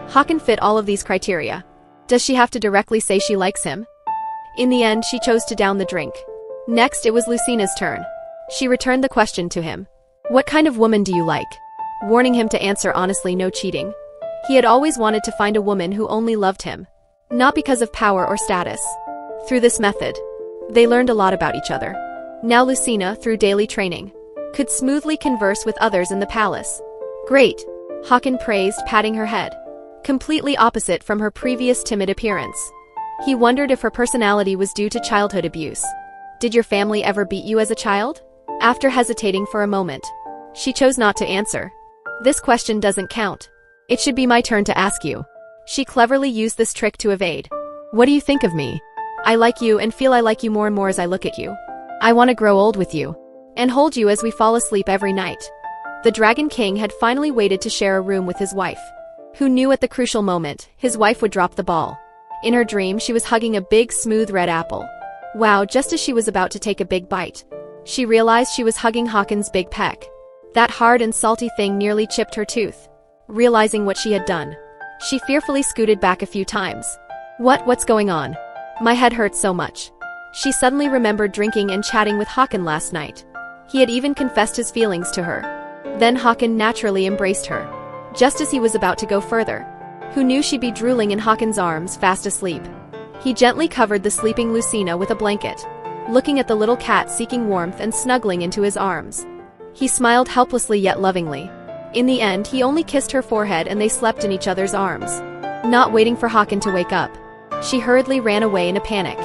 Hakan fit all of these criteria. Does she have to directly say she likes him? In the end, she chose to down the drink. Next, it was Lucina's turn. She returned the question to him. What kind of woman do you like? Warning him to answer honestly, no cheating. He had always wanted to find a woman who only loved him, not because of power or status. Through this method, they learned a lot about each other. Now Lucina, through daily training, could smoothly converse with others in the palace. Great, Hakan praised, patting her head. completely opposite from her previous timid appearance. He wondered if her personality was due to childhood abuse. Did your family ever beat you as a child? After hesitating for a moment, she chose not to answer. This question doesn't count. It should be my turn to ask you. She cleverly used this trick to evade. What do you think of me? I like you and feel I like you more and more as I look at you. I want to grow old with you and hold you as we fall asleep every night. The Dragon King had finally waited to share a room with his wife, who knew at the crucial moment his wife would drop the ball. In her dream, she was hugging a big, smooth red apple. Wow, just as she was about to take a big bite, she realized she was hugging Hawken's big peck. That hard and salty thing nearly chipped her tooth. Realizing what she had done, she fearfully scooted back a few times. What's going on? My head hurts so much. She suddenly remembered drinking and chatting with Hawken last night. He had even confessed his feelings to her. Then Hawken naturally embraced her. Just as he was about to go further, who knew she'd be drooling in Hawken's arms, fast asleep? He gently covered the sleeping Lucina with a blanket, looking at the little cat seeking warmth and snuggling into his arms. He smiled helplessly yet lovingly. In the end, he only kissed her forehead and they slept in each other's arms. Not waiting for Hawken to wake up, she hurriedly ran away in a panic.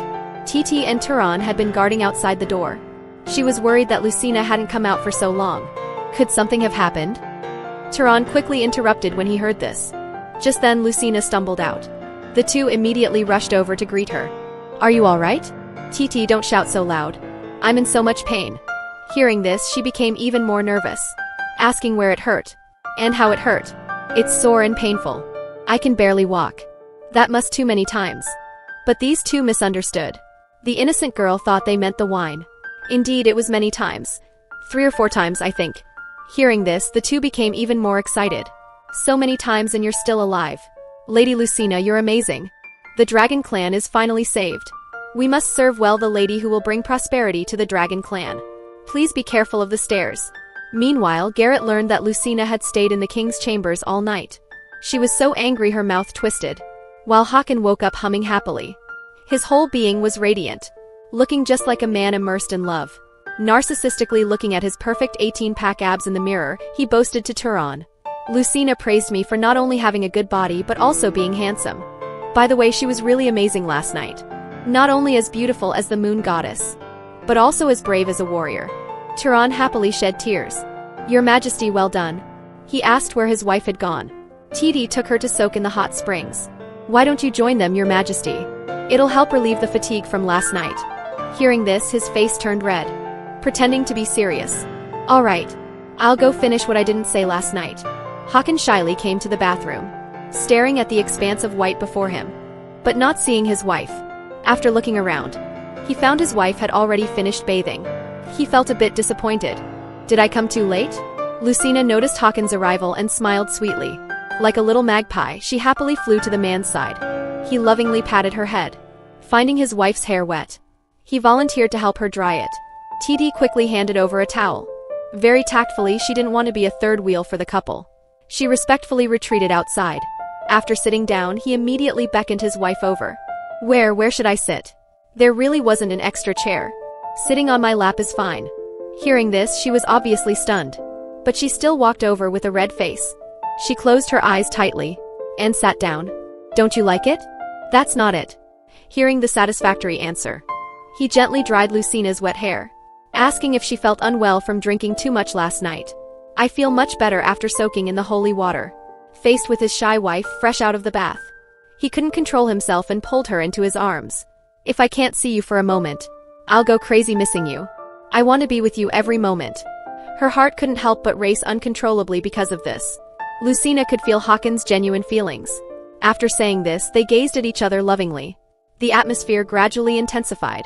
TT and Turan had been guarding outside the door. She was worried that Lucina hadn't come out for so long. Could something have happened? Turan quickly interrupted when he heard this. Just then Lucina stumbled out. The two immediately rushed over to greet her. Are you alright? TT, don't shout so loud. I'm in so much pain. Hearing this, she became even more nervous, asking where it hurt, and how it hurt. It's sore and painful. I can barely walk. That must too many times. But these two misunderstood. The innocent girl thought they meant the wine. Indeed, it was many times. 3 or 4 times, I think. Hearing this, the two became even more excited. So many times and you're still alive. Lady Lucina, you're amazing. The Dragon Clan is finally saved. We must serve well the lady who will bring prosperity to the Dragon Clan. Please be careful of the stairs. Meanwhile, Garrett learned that Lucina had stayed in the king's chambers all night. She was so angry her mouth twisted, while Hawken woke up humming happily. His whole being was radiant, looking just like a man immersed in love. Narcissistically looking at his perfect 18-pack abs in the mirror, he boasted to Turan. Lucina praised me for not only having a good body but also being handsome. By the way, she was really amazing last night. Not only as beautiful as the moon goddess, but also as brave as a warrior. Turan happily shed tears. Your Majesty, well done. He asked where his wife had gone. TT took her to soak in the hot springs. Why don't you join them, Your Majesty? It'll help relieve the fatigue from last night. Hearing this, his face turned red, pretending to be serious. All right. I'll go finish what I didn't say last night. Hawken shyly came to the bathroom, staring at the expanse of white before him, but not seeing his wife. After looking around, he found his wife had already finished bathing. He felt a bit disappointed. Did I come too late? Lucina noticed Hawken's arrival and smiled sweetly. Like a little magpie, she happily flew to the man's side. He lovingly patted her head. Finding his wife's hair wet, he volunteered to help her dry it. TT quickly handed over a towel. Very tactfully, she didn't want to be a third wheel for the couple. She respectfully retreated outside. After sitting down, he immediately beckoned his wife over. Where should I sit? There really wasn't an extra chair. Sitting on my lap is fine. Hearing this, she was obviously stunned, but she still walked over with a red face. She closed her eyes tightly and sat down. Don't you like it? That's not it. Hearing the satisfactory answer, he gently dried Lucina's wet hair, asking if she felt unwell from drinking too much last night. I feel much better after soaking in the holy water. Faced with his shy wife fresh out of the bath, he couldn't control himself and pulled her into his arms. If I can't see you for a moment, I'll go crazy missing you. I want to be with you every moment. Her heart couldn't help but race uncontrollably because of this. Lucina could feel Hawken's genuine feelings. After saying this, they gazed at each other lovingly. The atmosphere gradually intensified.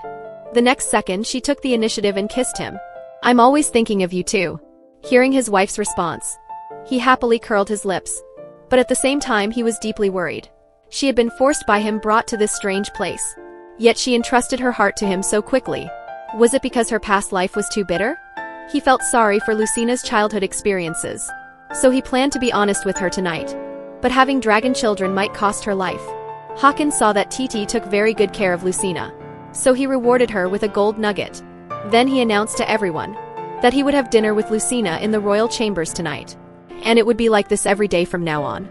The next second, she took the initiative and kissed him. I'm always thinking of you too. Hearing his wife's response, he happily curled his lips. But at the same time, he was deeply worried. She had been forced by him brought to this strange place. Yet she entrusted her heart to him so quickly. Was it because her past life was too bitter? He felt sorry for Lucina's childhood experiences, so he planned to be honest with her tonight. But having dragon children might cost her life. Hawken saw that TT took very good care of Lucina, so he rewarded her with a gold nugget. Then he announced to everyone that he would have dinner with Lucina in the royal chambers tonight, and it would be like this every day from now on.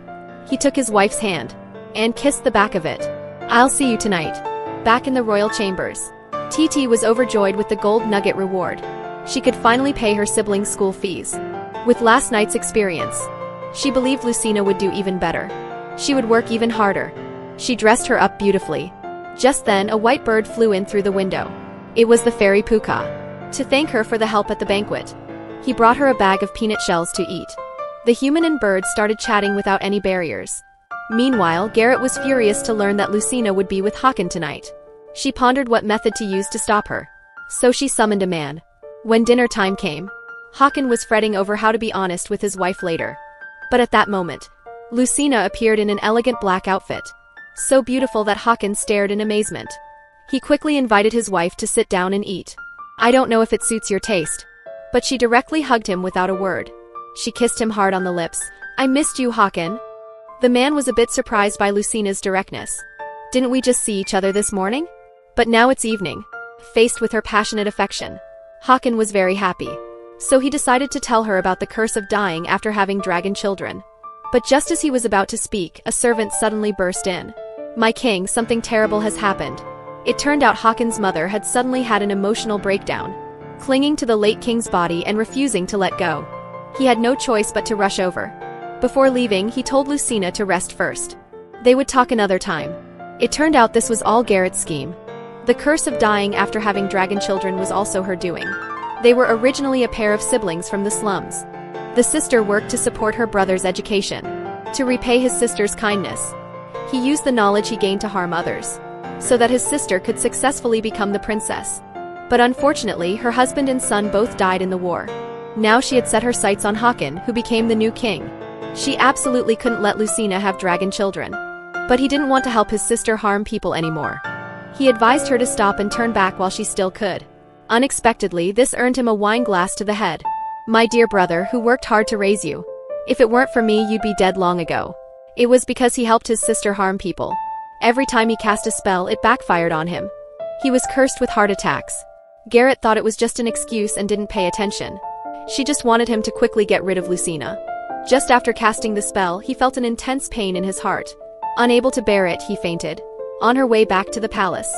He took his wife's hand and kissed the back of it. "I'll see you tonight." Back in the royal chambers, TT was overjoyed with the gold nugget reward. She could finally pay her siblings' school fees. With last night's experience, she believed Lucina would do even better. She would work even harder. She dressed her up beautifully. Just then, a white bird flew in through the window. It was the fairy Puka. To thank her for the help at the banquet, he brought her a bag of peanut shells to eat. The human and bird started chatting without any barriers. Meanwhile, Garrett was furious to learn that Lucina would be with Håkon tonight. She pondered what method to use to stop her. So she summoned a man. When dinner time came, Håkon was fretting over how to be honest with his wife later. But at that moment, Lucina appeared in an elegant black outfit. So beautiful that Håkon stared in amazement. He quickly invited his wife to sit down and eat. "I don't know if it suits your taste." But she directly hugged him without a word. She kissed him hard on the lips. "I missed you, Håkon." The man was a bit surprised by Lucina's directness. "Didn't we just see each other this morning?" But now it's evening. Faced with her passionate affection, Håkon was very happy. So he decided to tell her about the curse of dying after having dragon children. But just as he was about to speak, a servant suddenly burst in. "My king, something terrible has happened." It turned out Håkon's mother had suddenly had an emotional breakdown, clinging to the late king's body and refusing to let go. He had no choice but to rush over. Before leaving, he told Lucina to rest first. They would talk another time. It turned out this was all Garrett's scheme. The curse of dying after having dragon children was also her doing. They were originally a pair of siblings from the slums. The sister worked to support her brother's education. To repay his sister's kindness, he used the knowledge he gained to harm others, so that his sister could successfully become the princess. But unfortunately, her husband and son both died in the war. Now she had set her sights on Håkon, who became the new king. She absolutely couldn't let Lucina have dragon children. But he didn't want to help his sister harm people anymore. He advised her to stop and turn back while she still could. Unexpectedly, this earned him a wine glass to the head. "My dear brother, who worked hard to raise you. If it weren't for me, you'd be dead long ago." It was because he helped his sister harm people. Every time he cast a spell, it backfired on him. He was cursed with heart attacks. Garrett thought it was just an excuse and didn't pay attention. She just wanted him to quickly get rid of Lucina. Just after casting the spell, he felt an intense pain in his heart. Unable to bear it, he fainted. On her way back to the palace,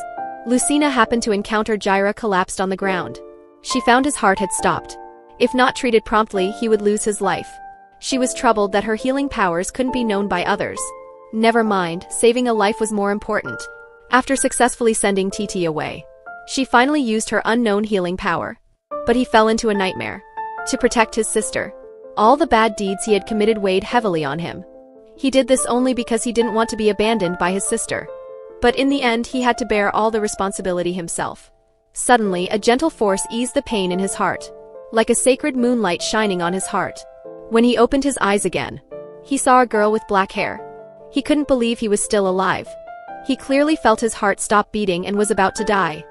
Lucina happened to encounter Jaira collapsed on the ground. She found his heart had stopped. If not treated promptly, he would lose his life. She was troubled that her healing powers couldn't be known by others. Never mind, saving a life was more important. After successfully sending TT away, she finally used her unknown healing power. But he fell into a nightmare. To protect his sister, all the bad deeds he had committed weighed heavily on him. He did this only because he didn't want to be abandoned by his sister. But in the end, he had to bear all the responsibility himself. Suddenly, a gentle force eased the pain in his heart, like a sacred moonlight shining on his heart. When he opened his eyes again, he saw a girl with black hair. He couldn't believe he was still alive. He clearly felt his heart stop beating and was about to die.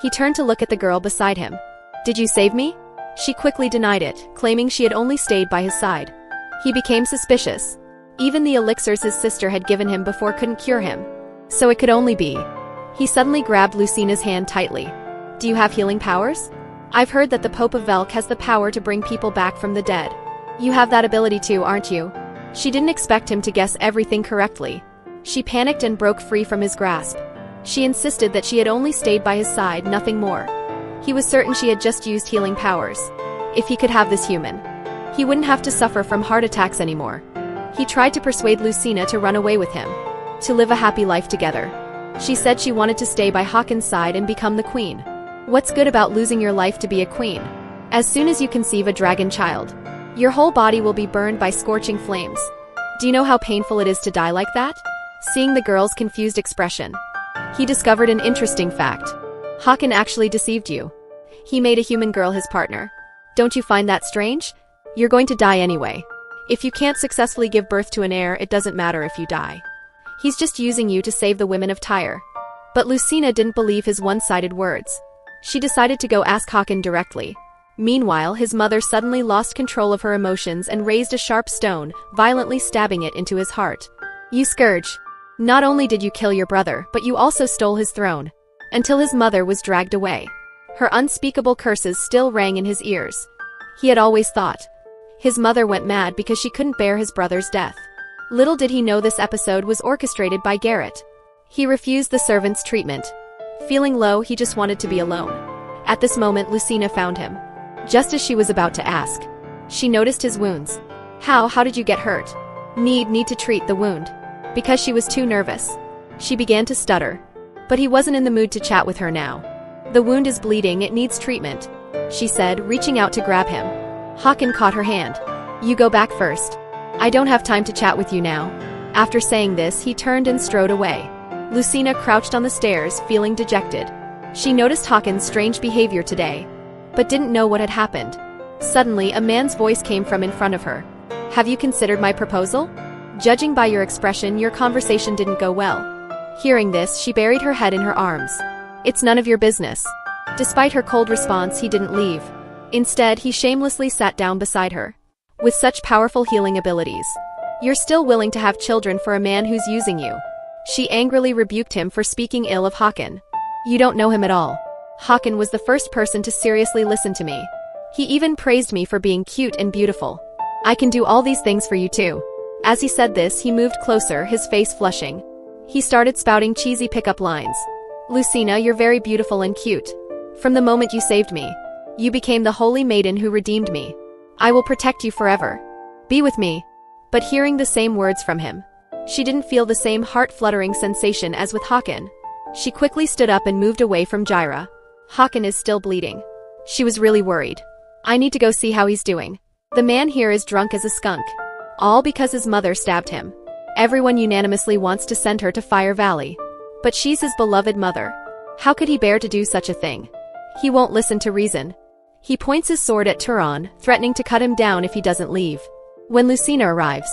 He turned to look at the girl beside him. "Did you save me?" She quickly denied it, claiming she had only stayed by his side. He became suspicious. Even the elixirs his sister had given him before couldn't cure him. So it could only be. He suddenly grabbed Lucina's hand tightly. "Do you have healing powers? I've heard that the Pope of Velk has the power to bring people back from the dead. You have that ability too, aren't you?" She didn't expect him to guess everything correctly. She panicked and broke free from his grasp. She insisted that she had only stayed by his side, nothing more. He was certain she had just used healing powers. If he could have this human, he wouldn't have to suffer from heart attacks anymore. He tried to persuade Lucina to run away with him, to live a happy life together. She said she wanted to stay by Håkon's side and become the queen. What's good about losing your life to be a queen? As soon as you conceive a dragon child, your whole body will be burned by scorching flames. Do you know how painful it is to die like that? Seeing the girl's confused expression, he discovered an interesting fact. Håkon actually deceived you. He made a human girl his partner. Don't you find that strange? You're going to die anyway. If you can't successfully give birth to an heir, it doesn't matter if you die. He's just using you to save the women of Tyre. But Lucina didn't believe his one-sided words. She decided to go ask Håkon directly. Meanwhile, his mother suddenly lost control of her emotions and raised a sharp stone, violently stabbing it into his heart. "You scourge! Not only did you kill your brother, but you also stole his throne." Until his mother was dragged away. Her unspeakable curses still rang in his ears. He had always thought his mother went mad because she couldn't bear his brother's death. Little did he know this episode was orchestrated by Garrett. He refused the servant's treatment. Feeling low, he just wanted to be alone. At this moment, Lucina found him. Just as she was about to ask, she noticed his wounds. How did you get hurt? Need to treat the wound. Because she was too nervous. She began to stutter. But he wasn't in the mood to chat with her now. The wound is bleeding, it needs treatment, she said, reaching out to grab him. Hakan caught her hand. You go back first. I don't have time to chat with you now. After saying this, he turned and strode away. Lucina crouched on the stairs, feeling dejected. She noticed Hakan's strange behavior today, but didn't know what had happened. Suddenly, a man's voice came from in front of her. Have you considered my proposal? Judging by your expression, your conversation didn't go well. Hearing this, she buried her head in her arms. It's none of your business. Despite her cold response, he didn't leave. Instead, he shamelessly sat down beside her. With such powerful healing abilities, you're still willing to have children for a man who's using you. She angrily rebuked him for speaking ill of Hakan. You don't know him at all. Hakan was the first person to seriously listen to me. He even praised me for being cute and beautiful. I can do all these things for you too. As he said this, he moved closer, his face flushing. He started spouting cheesy pickup lines. Lucina, you're very beautiful and cute. From the moment you saved me, you became the holy maiden who redeemed me. I will protect you forever. Be with me. But hearing the same words from him, she didn't feel the same heart-fluttering sensation as with Hakan. She quickly stood up and moved away from Jaira. Hakan is still bleeding. She was really worried. I need to go see how he's doing. The man here is drunk as a skunk. All because his mother stabbed him. Everyone unanimously wants to send her to Fire Valley. But she's his beloved mother. How could he bear to do such a thing? He won't listen to reason. He points his sword at Turan, threatening to cut him down if he doesn't leave. When Lucina arrives,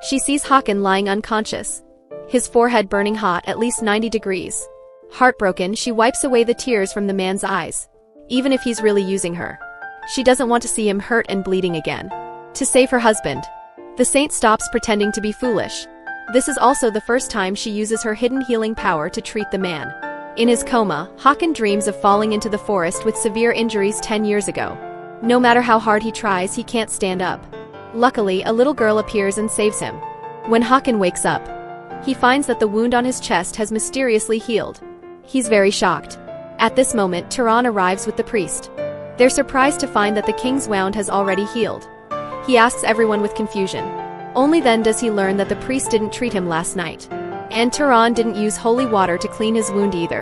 she sees Hakan lying unconscious. His forehead burning hot, at least 90 degrees. Heartbroken, she wipes away the tears from the man's eyes. Even if he's really using her, she doesn't want to see him hurt and bleeding again. To save her husband, the saint stops pretending to be foolish. This is also the first time she uses her hidden healing power to treat the man. In his coma, Hakan dreams of falling into the forest with severe injuries 10 years ago. No matter how hard he tries, he can't stand up. Luckily, a little girl appears and saves him. When Hakan wakes up, he finds that the wound on his chest has mysteriously healed. He's very shocked. At this moment, Turan arrives with the priest. They're surprised to find that the king's wound has already healed. He asks everyone with confusion. Only then does he learn that the priest didn't treat him last night. And Turan didn't use holy water to clean his wound either.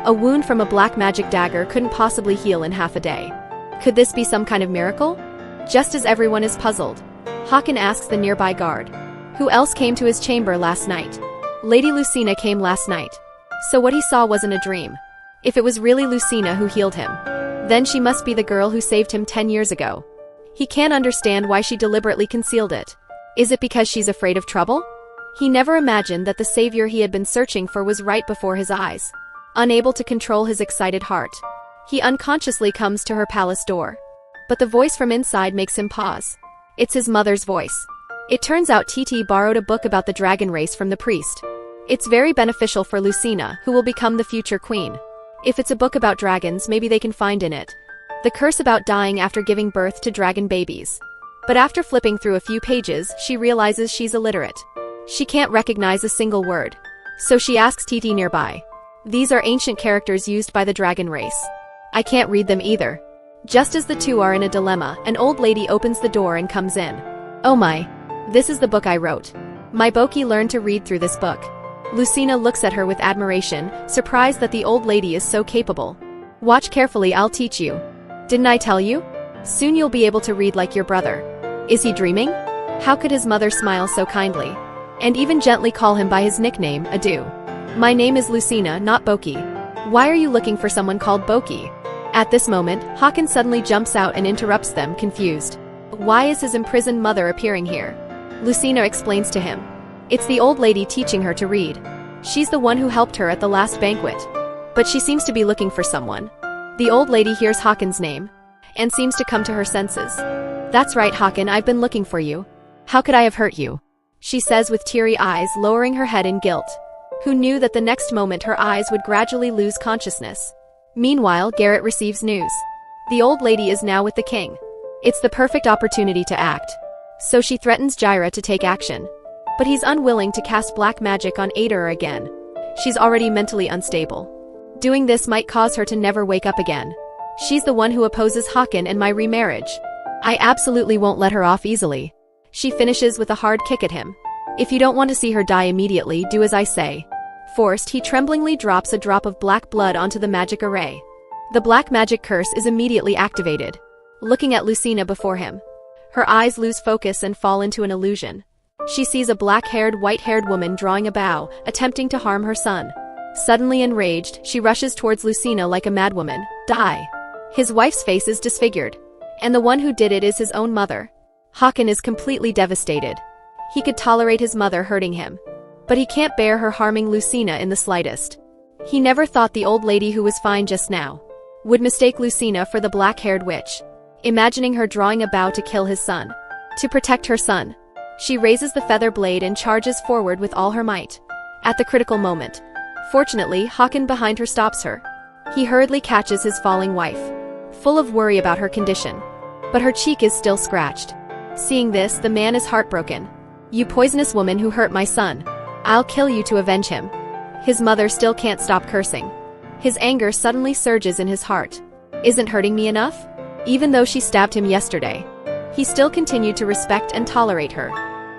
A wound from a black magic dagger couldn't possibly heal in half a day. Could this be some kind of miracle? Just as everyone is puzzled, Hakan asks the nearby guard. Who else came to his chamber last night? Lady Lucina came last night. So what he saw wasn't a dream. If it was really Lucina who healed him, then she must be the girl who saved him 10 years ago. He can't understand why she deliberately concealed it. Is it because she's afraid of trouble? He never imagined that the savior he had been searching for was right before his eyes. Unable to control his excited heart, he unconsciously comes to her palace door. But the voice from inside makes him pause. It's his mother's voice. It turns out TT borrowed a book about the dragon race from the priest. It's very beneficial for Lucina, who will become the future queen. If it's a book about dragons, maybe they can find in it the curse about dying after giving birth to dragon babies. But after flipping through a few pages, she realizes she's illiterate. She can't recognize a single word. So she asks TT nearby. These are ancient characters used by the dragon race. I can't read them either. Just as the two are in a dilemma, an old lady opens the door and comes in. Oh my. This is the book I wrote. My Boki learned to read through this book. Lucina looks at her with admiration, surprised that the old lady is so capable. Watch carefully, I'll teach you. Didn't I tell you? Soon you'll be able to read like your brother. Is he dreaming? How could his mother smile so kindly? And even gently call him by his nickname, Adu. My name is Lucina, not Boki. Why are you looking for someone called Boki? At this moment, Hakan suddenly jumps out and interrupts them, confused. Why is his imprisoned mother appearing here? Lucina explains to him. It's the old lady teaching her to read. She's the one who helped her at the last banquet. But she seems to be looking for someone. The old lady hears Hakan's name and seems to come to her senses. That's right, Hakan, I've been looking for you. How could I have hurt you? She says with teary eyes, lowering her head in guilt. Who knew that the next moment her eyes would gradually lose consciousness? Meanwhile, Garrett receives news. The old lady is now with the king. It's the perfect opportunity to act. So she threatens Jaira to take action. but he's unwilling to cast black magic on Ader again. She's already mentally unstable. Doing this might cause her to never wake up again. She's the one who opposes Hakan and my remarriage. I absolutely won't let her off easily. She finishes with a hard kick at him. If you don't want to see her die immediately, do as I say. Forced, he tremblingly drops a drop of black blood onto the magic array. The black magic curse is immediately activated. Looking at Lucina before him, her eyes lose focus and fall into an illusion. She sees a black-haired, white-haired woman drawing a bow, attempting to harm her son. Suddenly enraged, she rushes towards Lucina like a madwoman. Die! His wife's face is disfigured, and the one who did it is his own mother. Hakan is completely devastated. He could tolerate his mother hurting him, but he can't bear her harming Lucina in the slightest. He never thought the old lady who was fine just now would mistake Lucina for the black-haired witch, imagining her drawing a bow to kill his son. To protect her son, she raises the feather blade and charges forward with all her might. At the critical moment, fortunately, Hakan behind her stops her. He hurriedly catches his falling wife, full of worry about her condition, but her cheek is still scratched. Seeing this, the man is heartbroken. You poisonous woman who hurt my son. I'll kill you to avenge him. His mother still can't stop cursing. His anger suddenly surges in his heart. Isn't hurting me enough? Even though she stabbed him yesterday, he still continued to respect and tolerate her.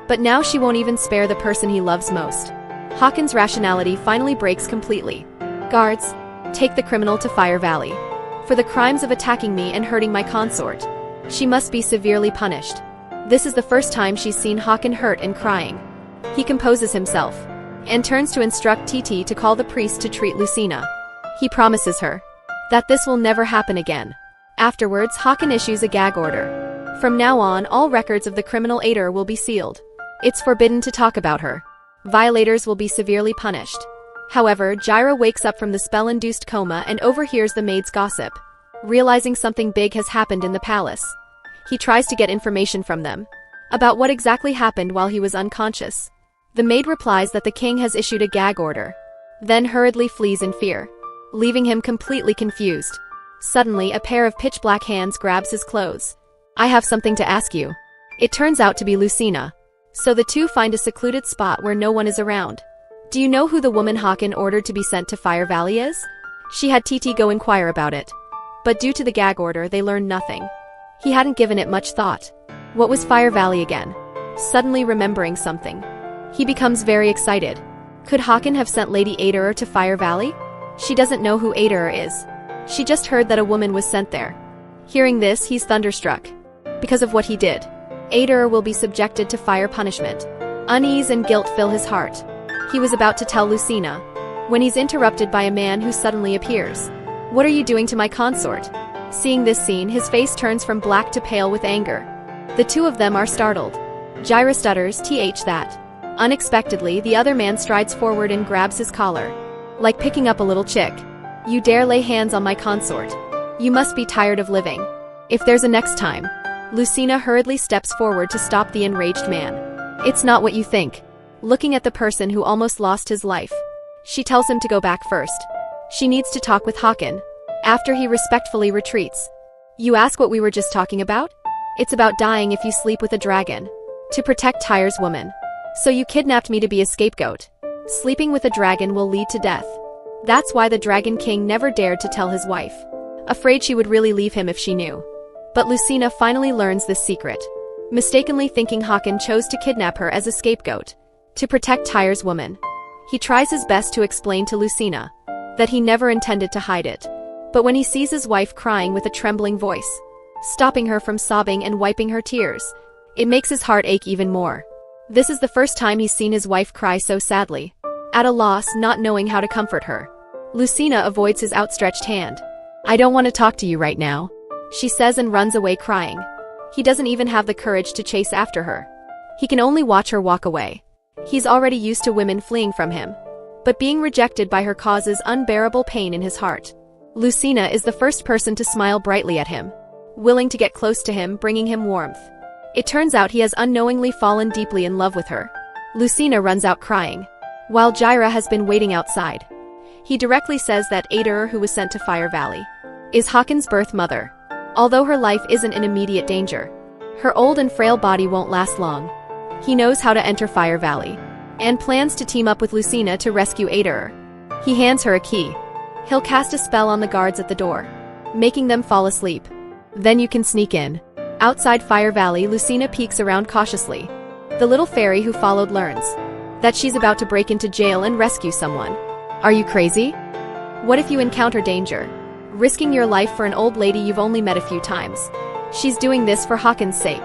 But now she won't even spare the person he loves most. Hakan's rationality finally breaks completely. Guards, take the criminal to Fire Valley. For the crimes of attacking me and hurting my consort, she must be severely punished. This is the first time she's seen Hakan hurt and crying. He composes himself and turns to instruct TT to call the priest to treat Lucina. He promises her that this will never happen again. Afterwards, Hakan issues a gag order. From now on, all records of the criminal Ader will be sealed. It's forbidden to talk about her. Violators will be severely punished. However, Jaira wakes up from the spell-induced coma and overhears the maid's gossip. Realizing something big has happened in the palace, he tries to get information from them about what exactly happened while he was unconscious. The maid replies that the king has issued a gag order, then hurriedly flees in fear, leaving him completely confused. Suddenly, a pair of pitch-black hands grabs his clothes. I have something to ask you. It turns out to be Lucina. So the two find a secluded spot where no one is around. Do you know who the woman Hakan ordered to be sent to Fire Valley is? She had TT go inquire about it. But due to the gag order, they learned nothing. He hadn't given it much thought. What was Fire Valley again? Suddenly remembering something, he becomes very excited. Could Hakan have sent Lady Ader to Fire Valley? She doesn't know who Ader is. She just heard that a woman was sent there. Hearing this, he's thunderstruck. Because of what he did, Ader will be subjected to fire punishment. Unease and guilt fill his heart. He was about to tell Lucina, when he's interrupted by a man who suddenly appears. What are you doing to my consort? Seeing this scene, his face turns from black to pale with anger. The two of them are startled. Jaira stutters, that. Unexpectedly, the other man strides forward and grabs his collar. Like picking up a little chick. You dare lay hands on my consort. You must be tired of living. If there's a next time. Lucina hurriedly steps forward to stop the enraged man. It's not what you think. Looking at the person who almost lost his life, she tells him to go back first. She needs to talk with Hakan. After he respectfully retreats. You ask what we were just talking about? It's about dying if you sleep with a dragon. To protect Tyre's woman. So you kidnapped me to be a scapegoat. Sleeping with a dragon will lead to death. That's why the Dragon King never dared to tell his wife. Afraid she would really leave him if she knew. But Lucina finally learns this secret. Mistakenly thinking Hakan chose to kidnap her as a scapegoat. To protect Tyre's woman. He tries his best to explain to Lucina that he never intended to hide it. But when he sees his wife crying with a trembling voice, stopping her from sobbing and wiping her tears, it makes his heart ache even more. This is the first time he's seen his wife cry so sadly. At a loss, not knowing how to comfort her, Lucina avoids his outstretched hand. I don't want to talk to you right now, she says and runs away crying. He doesn't even have the courage to chase after her. He can only watch her walk away. He's already used to women fleeing from him. But being rejected by her causes unbearable pain in his heart. Lucina is the first person to smile brightly at him, willing to get close to him, bringing him warmth. It turns out he has unknowingly fallen deeply in love with her. Lucina runs out crying, while Jaira has been waiting outside. He directly says that Ader, who was sent to Fire Valley, is Hakan's birth mother. Although her life isn't in immediate danger, her old and frail body won't last long. He knows how to enter Fire Valley and plans to team up with Lucina to rescue Ader. He hands her a key. He'll cast a spell on the guards at the door, making them fall asleep. Then you can sneak in. Outside Fire Valley, Lucina peeks around cautiously. The little fairy who followed learns that she's about to break into jail and rescue someone. Are you crazy? What if you encounter danger, risking your life for an old lady you've only met a few times? She's doing this for Hakon's sake.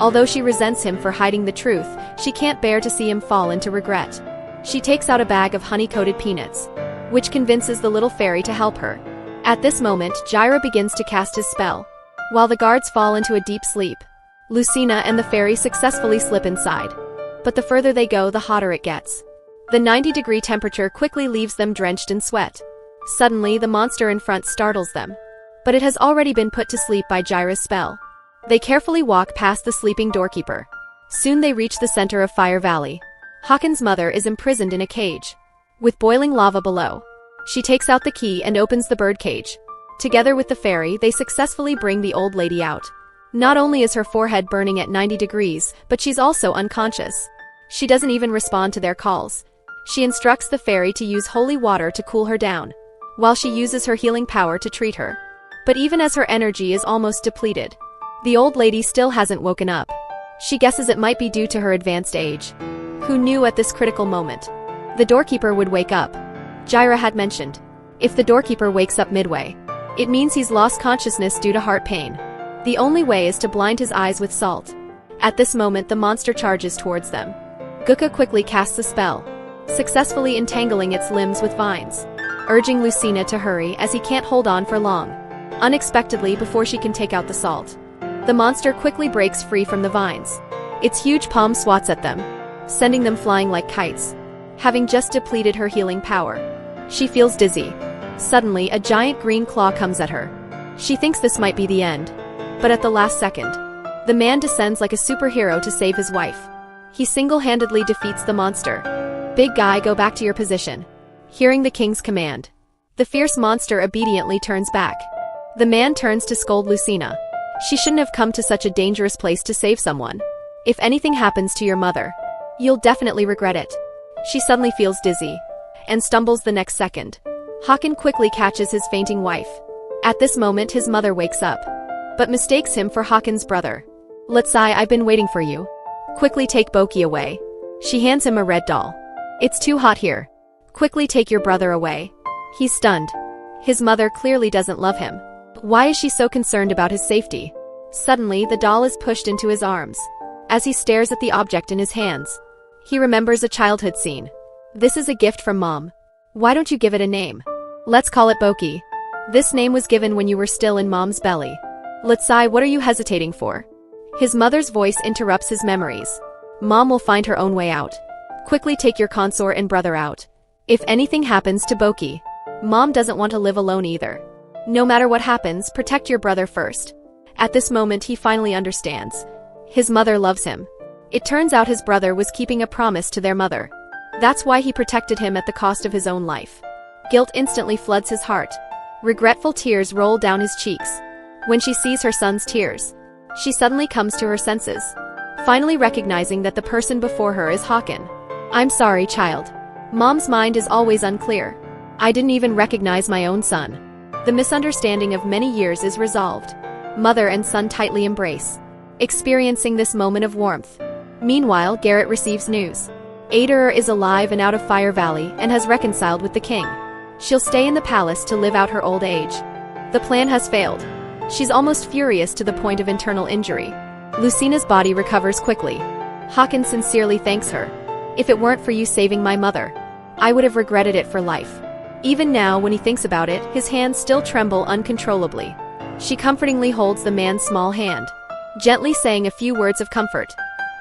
Although she resents him for hiding the truth, she can't bear to see him fall into regret. She takes out a bag of honey-coated peanuts, which convinces the little fairy to help her. At this moment, Jaira begins to cast his spell. While the guards fall into a deep sleep, Lucina and the fairy successfully slip inside. But the further they go, the hotter it gets. The 90-degree temperature quickly leaves them drenched in sweat. Suddenly, the monster in front startles them. But it has already been put to sleep by Jaira's spell. They carefully walk past the sleeping doorkeeper. Soon they reach the center of Fire Valley. Hakon's mother is imprisoned in a cage, with boiling lava below. She takes out the key and opens the birdcage. Together with the fairy, they successfully bring the old lady out. Not only is her forehead burning at 90 degrees, but she's also unconscious. She doesn't even respond to their calls. She instructs the fairy to use holy water to cool her down, while she uses her healing power to treat her. But even as her energy is almost depleted, the old lady still hasn't woken up. She guesses it might be due to her advanced age. Who knew at this critical moment the doorkeeper would wake up? Jaira had mentioned, if the doorkeeper wakes up midway, it means he's lost consciousness due to heart pain. The only way is to blind his eyes with salt. At this moment, the monster charges towards them. Guka quickly casts a spell, successfully entangling its limbs with vines, urging Lucina to hurry as he can't hold on for long. Unexpectedly, before she can take out the salt, the monster quickly breaks free from the vines. Its huge palm swats at them, sending them flying like kites. Having just depleted her healing power, she feels dizzy. Suddenly, a giant green claw comes at her. She thinks this might be the end. But at the last second, the man descends like a superhero to save his wife. He single-handedly defeats the monster. Big guy, go back to your position. Hearing the king's command, the fierce monster obediently turns back. The man turns to scold Lucina. She shouldn't have come to such a dangerous place to save someone. If anything happens to your mother, you'll definitely regret it. She suddenly feels dizzy and stumbles the next second. Hakon quickly catches his fainting wife. At this moment, his mother wakes up, but mistakes him for Hakon's brother. Letsai, I've been waiting for you. Quickly take Boki away. She hands him a red doll. It's too hot here. Quickly take your brother away. He's stunned. His mother clearly doesn't love him. Why is she so concerned about his safety? Suddenly, the doll is pushed into his arms. As he stares at the object in his hands, he remembers a childhood scene. This is a gift from Mom. Why don't you give it a name? Let's call it Boki. This name was given when you were still in Mom's belly. Letsai, what are you hesitating for? His mother's voice interrupts his memories. Mom will find her own way out. Quickly take your consort and brother out. If anything happens to Boki, Mom doesn't want to live alone either. No matter what happens, protect your brother first. At this moment, he finally understands. His mother loves him. It turns out his brother was keeping a promise to their mother. That's why he protected him at the cost of his own life. Guilt instantly floods his heart. Regretful tears roll down his cheeks. When she sees her son's tears, she suddenly comes to her senses, finally recognizing that the person before her is Hakon. I'm sorry, child. Mom's mind is always unclear. I didn't even recognize my own son. The misunderstanding of many years is resolved. Mother and son tightly embrace, experiencing this moment of warmth. Meanwhile, Garrett receives news. Ader is alive and out of Fire Valley and has reconciled with the king. She'll stay in the palace to live out her old age. The plan has failed. She's almost furious to the point of internal injury. Lucina's body recovers quickly. Hakon sincerely thanks her. If it weren't for you saving my mother, I would have regretted it for life. Even now, when he thinks about it, his hands still tremble uncontrollably. She comfortingly holds the man's small hand, gently saying a few words of comfort.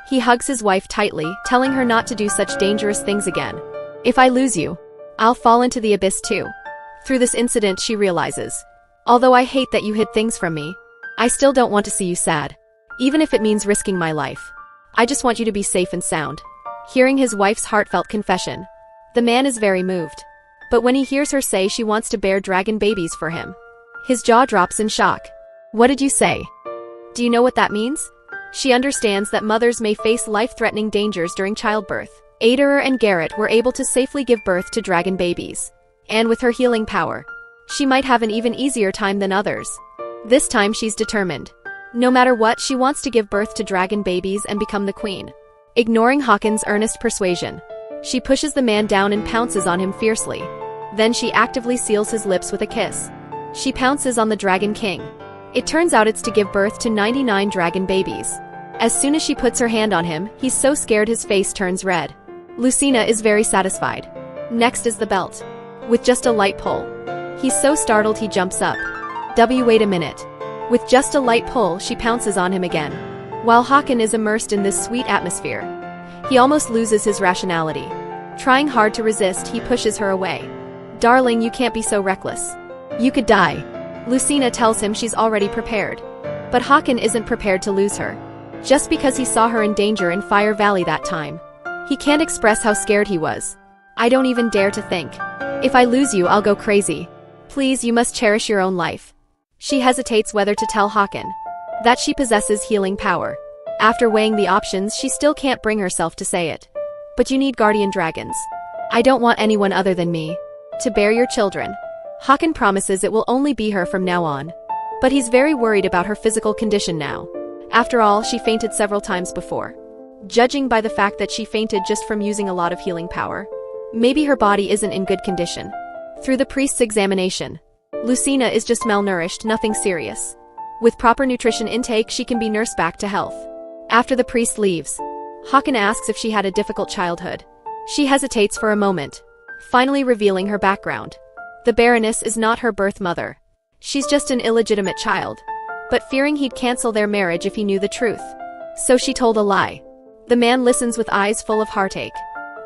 He hugs his wife tightly, telling her not to do such dangerous things again. If I lose you, I'll fall into the abyss too. Through this incident, she realizes, although I hate that you hid things from me, I still don't want to see you sad. Even if it means risking my life. I just want you to be safe and sound. Hearing his wife's heartfelt confession, the man is very moved. But when he hears her say she wants to bear dragon babies for him, his jaw drops in shock. What did you say? Do you know what that means? She understands that mothers may face life-threatening dangers during childbirth. Aderer and Garrett were able to safely give birth to dragon babies. And with her healing power, she might have an even easier time than others. This time she's determined. No matter what, she wants to give birth to dragon babies and become the queen. Ignoring Hawken's earnest persuasion, she pushes the man down and pounces on him fiercely. Then she actively seals his lips with a kiss. She pounces on the Dragon King. It turns out it's to give birth to 99 dragon babies. As soon as she puts her hand on him, he's so scared his face turns red. Lucina is very satisfied. Next is the belt. With just a light pull. He's so startled he jumps up. Wait a minute. With just a light pull, she pounces on him again. While Hawken is immersed in this sweet atmosphere, he almost loses his rationality. Trying hard to resist, he pushes her away. Darling, you can't be so reckless. You could die. Lucina tells him she's already prepared. But Hawken isn't prepared to lose her. Just because he saw her in danger in Fire Valley that time. He can't express how scared he was. I don't even dare to think. If I lose you, I'll go crazy. Please, you must cherish your own life. She hesitates whether to tell Hawken that she possesses healing power. After weighing the options, she still can't bring herself to say it. But you need guardian dragons. I don't want anyone other than me to bear your children. Hawken promises it will only be her from now on. But he's very worried about her physical condition now. After all, she fainted several times before. Judging by the fact that she fainted just from using a lot of healing power, maybe her body isn't in good condition. Through the priest's examination, Lucina is just malnourished, nothing serious. With proper nutrition intake, she can be nursed back to health. After the priest leaves, Hawken asks if she had a difficult childhood. She hesitates for a moment, finally revealing her background. The Baroness is not her birth mother. She's just an illegitimate child. But fearing he'd cancel their marriage if he knew the truth, so she told a lie. The man listens with eyes full of heartache.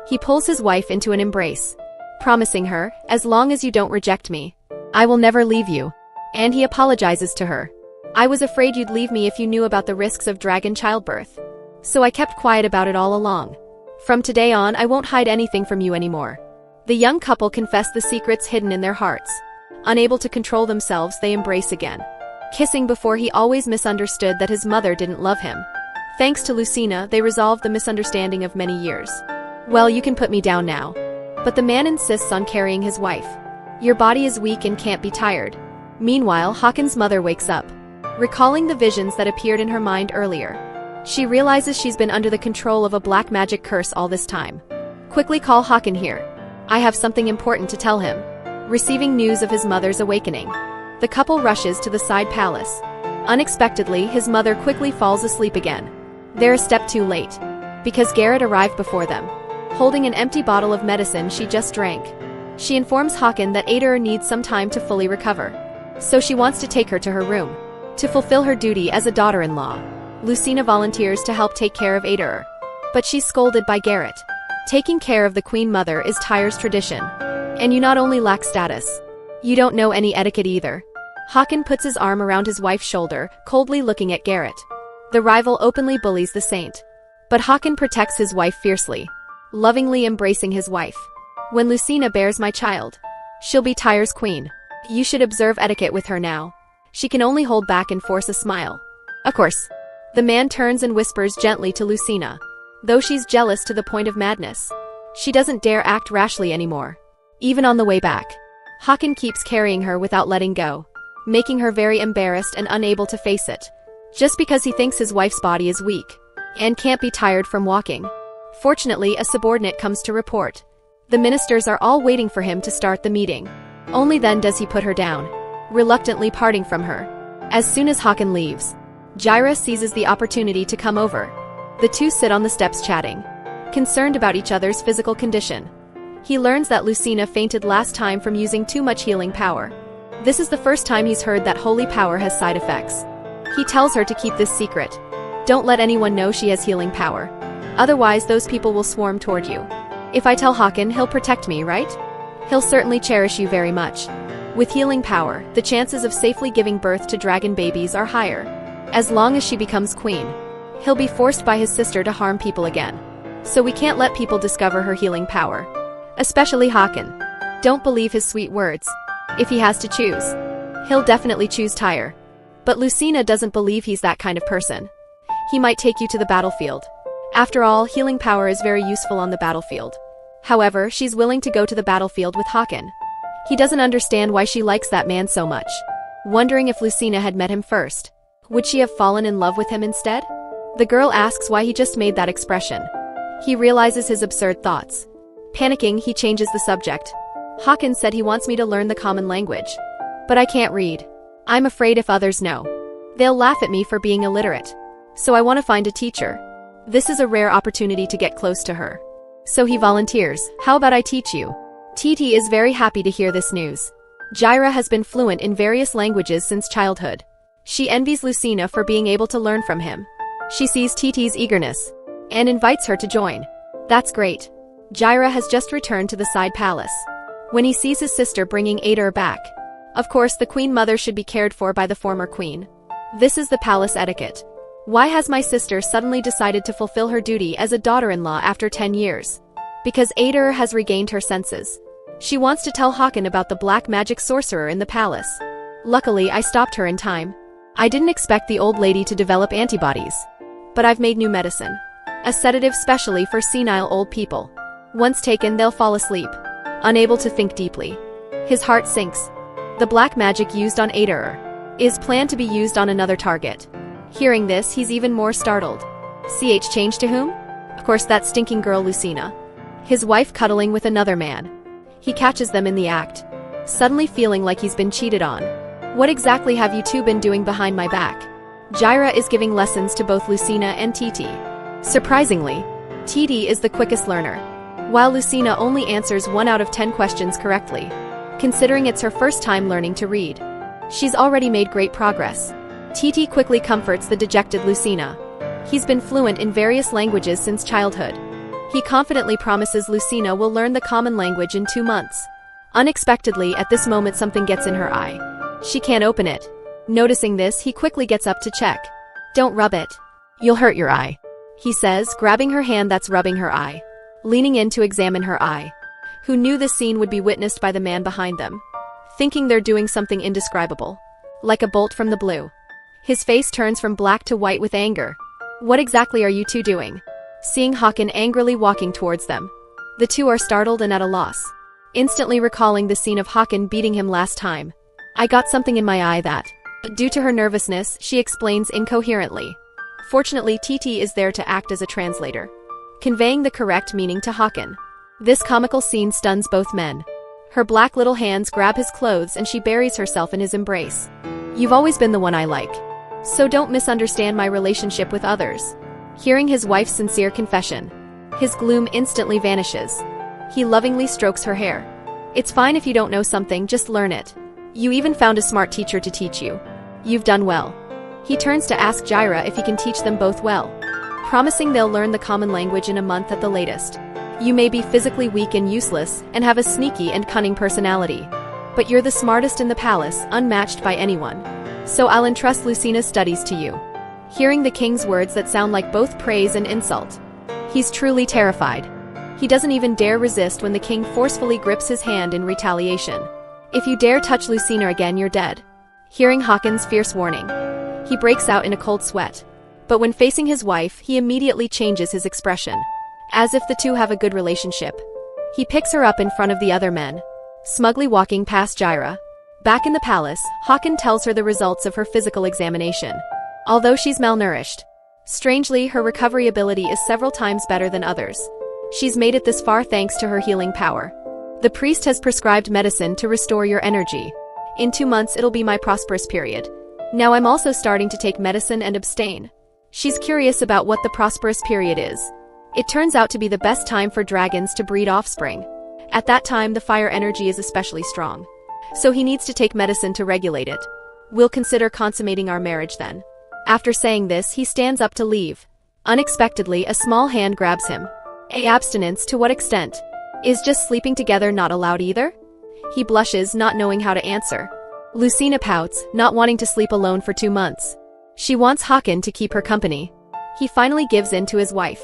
He pulls his wife into an embrace, promising her, as long as you don't reject me, I will never leave you. And he apologizes to her. I was afraid you'd leave me if you knew about the risks of dragon childbirth. So I kept quiet about it all along. From today on, I won't hide anything from you anymore. The young couple confess the secrets hidden in their hearts. Unable to control themselves, they embrace again. Kissing before he always misunderstood that his mother didn't love him. Thanks to Lucina, they resolved the misunderstanding of many years. Well, you can put me down now. But the man insists on carrying his wife. Your body is weak and can't be tired. Meanwhile, Hawken's mother wakes up, recalling the visions that appeared in her mind earlier. She realizes she's been under the control of a black magic curse all this time. Quickly call Hawken here. I have something important to tell him. Receiving news of his mother's awakening, the couple rushes to the side palace. Unexpectedly, his mother quickly falls asleep again. They're a step too late, because Garrett arrived before them, holding an empty bottle of medicine she just drank. She informs Hawken that Aderer needs some time to fully recover, so she wants to take her to her room. To fulfill her duty as a daughter-in-law, Lucina volunteers to help take care of Aderer. But she's scolded by Garrett. Taking care of the Queen Mother is Tyre's tradition. And you not only lack status, you don't know any etiquette either. Hawken puts his arm around his wife's shoulder, coldly looking at Garrett. The rival openly bullies the saint. But Hawken protects his wife fiercely, lovingly embracing his wife. When Lucina bears my child, she'll be Tyre's queen. You should observe etiquette with her now. She can only hold back and force a smile. Of course. The man turns and whispers gently to Lucina. Though she's jealous to the point of madness, she doesn't dare act rashly anymore. Even on the way back, Hawken keeps carrying her without letting go, making her very embarrassed and unable to face it. Just because he thinks his wife's body is weak and can't be tired from walking. Fortunately, a subordinate comes to report. The ministers are all waiting for him to start the meeting. Only then does he put her down, reluctantly parting from her. As soon as Hawken leaves, Jaira seizes the opportunity to come over. The two sit on the steps chatting, concerned about each other's physical condition. He learns that Lucina fainted last time from using too much healing power. This is the first time he's heard that holy power has side effects. He tells her to keep this secret. Don't let anyone know she has healing power. Otherwise, those people will swarm toward you. If I tell Hawken, he'll protect me, right? He'll certainly cherish you very much. With healing power, the chances of safely giving birth to dragon babies are higher. As long as she becomes queen, he'll be forced by his sister to harm people again. So we can't let people discover her healing power. Especially Hawken. Don't believe his sweet words. If he has to choose, he'll definitely choose Tyre. But Lucina doesn't believe he's that kind of person. He might take you to the battlefield. After all, healing power is very useful on the battlefield. However, she's willing to go to the battlefield with Hakan. He doesn't understand why she likes that man so much. Wondering if Lucina had met him first. Would she have fallen in love with him instead? The girl asks why he just made that expression. He realizes his absurd thoughts. Panicking, he changes the subject. Hakan said he wants me to learn the common language. But I can't read. I'm afraid if others know, they'll laugh at me for being illiterate. So I want to find a teacher. This is a rare opportunity to get close to her. So he volunteers, how about I teach you? Titi is very happy to hear this news. Jaira has been fluent in various languages since childhood. She envies Lucina for being able to learn from him. She sees Titi's eagerness and invites her to join. That's great. Jaira has just returned to the side palace when he sees his sister bringing Ader back. Of course, the queen mother should be cared for by the former queen. This is the palace etiquette. Why has my sister suddenly decided to fulfill her duty as a daughter-in-law after 10 years? Because Ader has regained her senses. She wants to tell Hakan about the black magic sorcerer in the palace. Luckily, I stopped her in time. I didn't expect the old lady to develop antibodies. But I've made new medicine. A sedative specially for senile old people. Once taken, they'll fall asleep, unable to think deeply. His heart sinks. The black magic used on Ader is planned to be used on another target. Hearing this, he's even more startled. Change to whom? Of course, that stinking girl Lucina. His wife cuddling with another man. He catches them in the act, suddenly feeling like he's been cheated on. What exactly have you two been doing behind my back? Jaira is giving lessons to both Lucina and Titi. Surprisingly, Titi is the quickest learner, while Lucina only answers 1 out of 10 questions correctly. Considering it's her first time learning to read, she's already made great progress. Titi quickly comforts the dejected Lucina. He's been fluent in various languages since childhood. He confidently promises Lucina will learn the common language in 2 months. Unexpectedly, at this moment something gets in her eye. She can't open it. Noticing this, he quickly gets up to check. Don't rub it. You'll hurt your eye, he says, grabbing her hand that's rubbing her eye. Leaning in to examine her eye. Who knew this scene would be witnessed by the man behind them? Thinking they're doing something indescribable. Like a bolt from the blue. His face turns from black to white with anger. What exactly are you two doing? Seeing Hakan angrily walking towards them, the two are startled and at a loss. Instantly recalling the scene of Hakan beating him last time. I got something in my eye that. Due to her nervousness, she explains incoherently. Fortunately, Titi is there to act as a translator, conveying the correct meaning to Hakan. This comical scene stuns both men. Her black little hands grab his clothes and she buries herself in his embrace. You've always been the one I like. So don't misunderstand my relationship with others. Hearing his wife's sincere confession, his gloom instantly vanishes. He lovingly strokes her hair. It's fine if you don't know something, just learn it. You even found a smart teacher to teach you. You've done well. He turns to ask Jaira if he can teach them both well, promising they'll learn the common language in a month at the latest. You may be physically weak and useless and have a sneaky and cunning personality, but you're the smartest in the palace, unmatched by anyone. So I'll entrust Lucina's studies to you. Hearing the king's words that sound like both praise and insult, he's truly terrified. He doesn't even dare resist when the king forcefully grips his hand in retaliation. If you dare touch Lucina again, you're dead. Hearing Hakan's fierce warning, he breaks out in a cold sweat. But when facing his wife, he immediately changes his expression, as if the two have a good relationship. He picks her up in front of the other men, smugly walking past Jaira. Back in the palace, Hakan tells her the results of her physical examination. Although she's malnourished, strangely, her recovery ability is several times better than others. She's made it this far thanks to her healing power. The priest has prescribed medicine to restore your energy. In 2 months, it'll be my prosperous period. Now I'm also starting to take medicine and abstain. She's curious about what the prosperous period is. It turns out to be the best time for dragons to breed offspring. At that time, the fire energy is especially strong. So he needs to take medicine to regulate it. We'll consider consummating our marriage then. After saying this, he stands up to leave. Unexpectedly, a small hand grabs him. Abstinence to what extent? Is just sleeping together not allowed either? He blushes, not knowing how to answer. Lucina pouts, not wanting to sleep alone for 2 months. She wants Hakan to keep her company. He finally gives in to his wife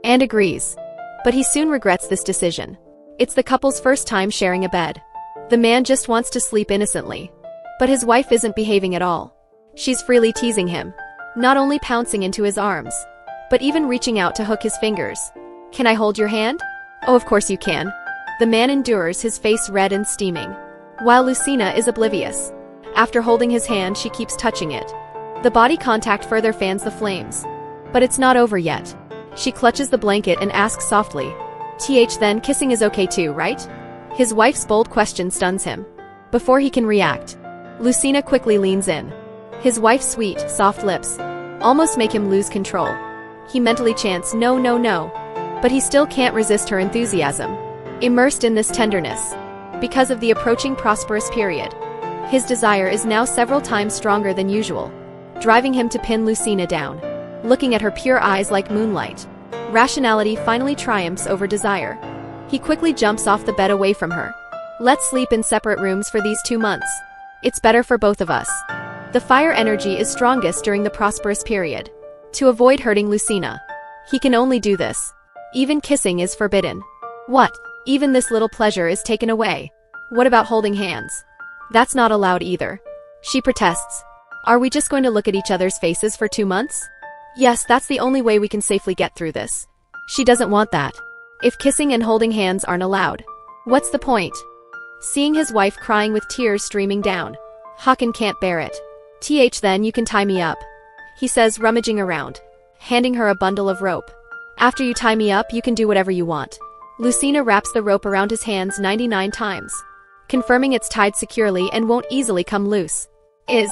and agrees. But he soon regrets this decision. It's the couple's first time sharing a bed. The man just wants to sleep innocently. But his wife isn't behaving at all. She's freely teasing him. not only pouncing into his arms, but even reaching out to hook his fingers. "Can I hold your hand?" "Oh, of course you can." The man endures, his face red and steaming, while Lucina is oblivious. After holding his hand, she keeps touching it. The body contact further fans the flames. But it's not over yet. She clutches the blanket and asks softly, Then kissing is okay too, right?" His wife's bold question stuns him. Before he can react, Lucina quickly leans in. His wife's sweet, soft lips almost make him lose control. He mentally chants, "No, no, no." But he still can't resist her enthusiasm. Immersed in this tenderness, because of the approaching prosperous period, his desire is now several times stronger than usual, driving him to pin Lucina down. Looking at her pure eyes like moonlight, rationality finally triumphs over desire. He quickly jumps off the bed away from her. "Let's sleep in separate rooms for these 2 months. It's better for both of us." The fire energy is strongest during the prosperous period. To avoid hurting Lucina, he can only do this. Even kissing is forbidden. What? Even this little pleasure is taken away? What about holding hands? That's not allowed either. She protests. "Are we just going to look at each other's faces for 2 months?" "Yes, that's the only way we can safely get through this." She doesn't want that. If kissing and holding hands aren't allowed, what's the point? Seeing his wife crying with tears streaming down, Hakan can't bear it. Then you can tie me up," he says, rummaging around, handing her a bundle of rope. "After you tie me up, you can do whatever you want." Lucina wraps the rope around his hands 99 times, confirming it's tied securely and won't easily come loose. Is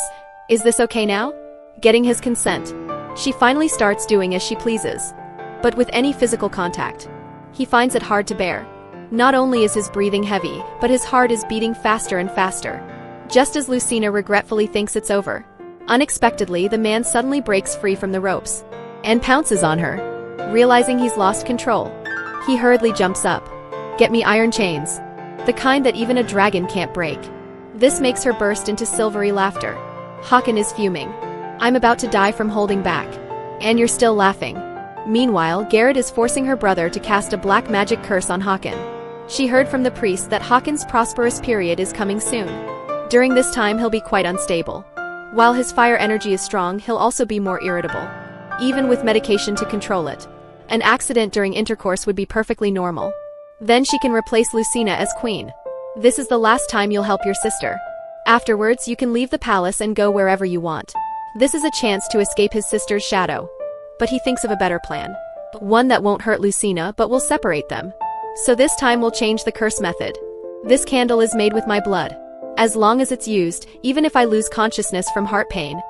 this okay now? Getting his consent, she finally starts doing as she pleases. But with any physical contact, he finds it hard to bear. Not only is his breathing heavy, but his heart is beating faster and faster. Just as Lucina regretfully thinks it's over, unexpectedly the man suddenly breaks free from the ropes and pounces on her. Realizing he's lost control, he hurriedly jumps up. "Get me iron chains. The kind that even a dragon can't break." This makes her burst into silvery laughter. Hakan is fuming. "I'm about to die from holding back, and you're still laughing." Meanwhile, Garrett is forcing her brother to cast a black magic curse on Hakan. She heard from the priest that Hakan's prosperous period is coming soon. During this time he'll be quite unstable. While his fire energy is strong, he'll also be more irritable. Even with medication to control it, an accident during intercourse would be perfectly normal. Then she can replace Lucina as queen. "This is the last time you'll help your sister. Afterwards, you can leave the palace and go wherever you want." This is a chance to escape his sister's shadow. But he thinks of a better plan. One that won't hurt Lucina but will separate them. So this time we'll change the curse method. "This candle is made with my blood. As long as it's used, even if I lose consciousness from heart pain,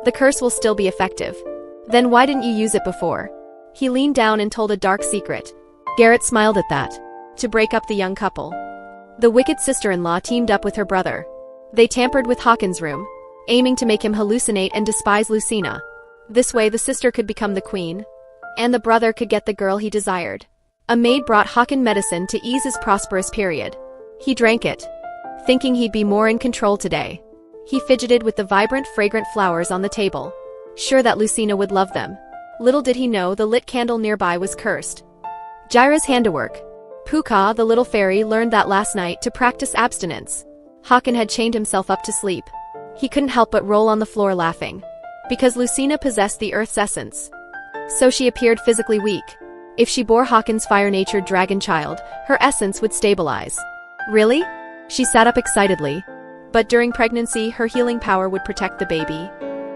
the curse will still be effective." "Then why didn't you use it before?" He leaned down and told a dark secret. Garrett smiled at that. To break up the young couple, the wicked sister-in-law teamed up with her brother. They tampered with Hakan's room, aiming to make him hallucinate and despise Lucina. This way the sister could become the queen, and the brother could get the girl he desired. A maid brought Hakan medicine to ease his prosperous period. He drank it, thinking he'd be more in control today. He fidgeted with the vibrant, fragrant flowers on the table, sure that Lucina would love them. Little did he know the lit candle nearby was cursed. Gyra's handiwork. Puka, the little fairy, learned that last night to practice abstinence. Hakan had chained himself up to sleep. He couldn't help but roll on the floor laughing, because Lucina possessed the earth's essence. So she appeared physically weak. If she bore Hakan's fire-natured dragon child, her essence would stabilize. Really? She sat up excitedly. But during pregnancy, her healing power would protect the baby.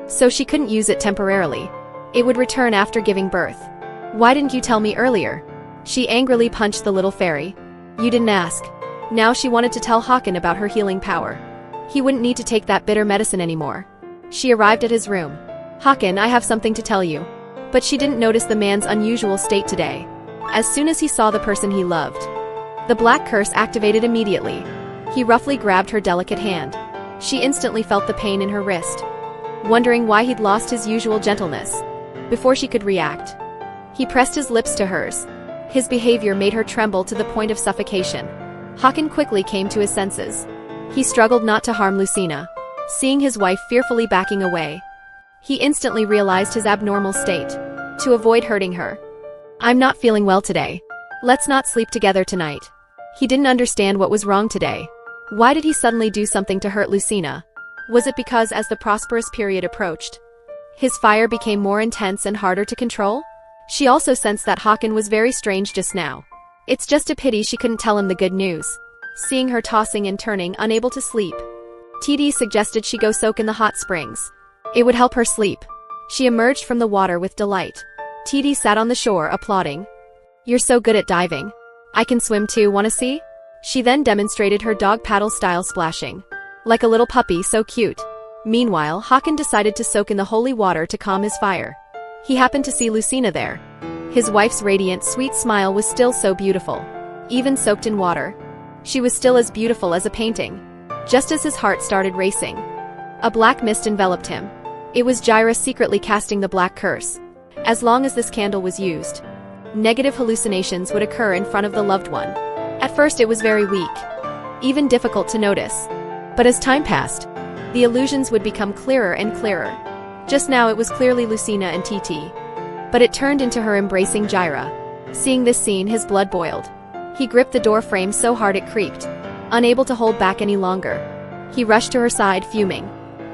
So she couldn't use it temporarily. It would return after giving birth. "Why didn't you tell me earlier?" She angrily punched the little fairy. "You didn't ask." Now she wanted to tell Hakan about her healing power. He wouldn't need to take that bitter medicine anymore. She arrived at his room. "Hakan, I have something to tell you." But she didn't notice the man's unusual state today. As soon as he saw the person he loved, the black curse activated immediately. He roughly grabbed her delicate hand. She instantly felt the pain in her wrist, wondering why he'd lost his usual gentleness. Before she could react, he pressed his lips to hers. His behavior made her tremble to the point of suffocation. Hakan quickly came to his senses. He struggled not to harm Lucina. Seeing his wife fearfully backing away, he instantly realized his abnormal state. To avoid hurting her, "I'm not feeling well today. Let's not sleep together tonight." He didn't understand what was wrong today. Why did he suddenly do something to hurt Lucina? Was it because as the prosperous period approached, His fire became more intense and harder to control. She also sensed that Hakan was very strange just now. It's just a pity she couldn't tell him the good news. Seeing her tossing and turning, unable to sleep, TD suggested she go soak in the hot springs. It would help her sleep. She emerged from the water with delight. TD sat on the shore applauding. "You're so good at diving. I can swim too, wanna see?" She then demonstrated her dog paddle style splashing. Like a little puppy, so cute. Meanwhile, Hakan decided to soak in the holy water to calm his fire. He happened to see Lucina there. His wife's radiant, sweet smile was still so beautiful. Even soaked in water, she was still as beautiful as a painting. Just as his heart started racing, a black mist enveloped him. It was Jaira secretly casting the black curse. As long as this candle was used, negative hallucinations would occur in front of the loved one. At first it was very weak, even difficult to notice. But as time passed, the illusions would become clearer and clearer. Just now it was clearly Lucina and TT. But it turned into her embracing Jaira. Seeing this scene, his blood boiled. He gripped the door frame so hard it creaked. Unable to hold back any longer, he rushed to her side, fuming.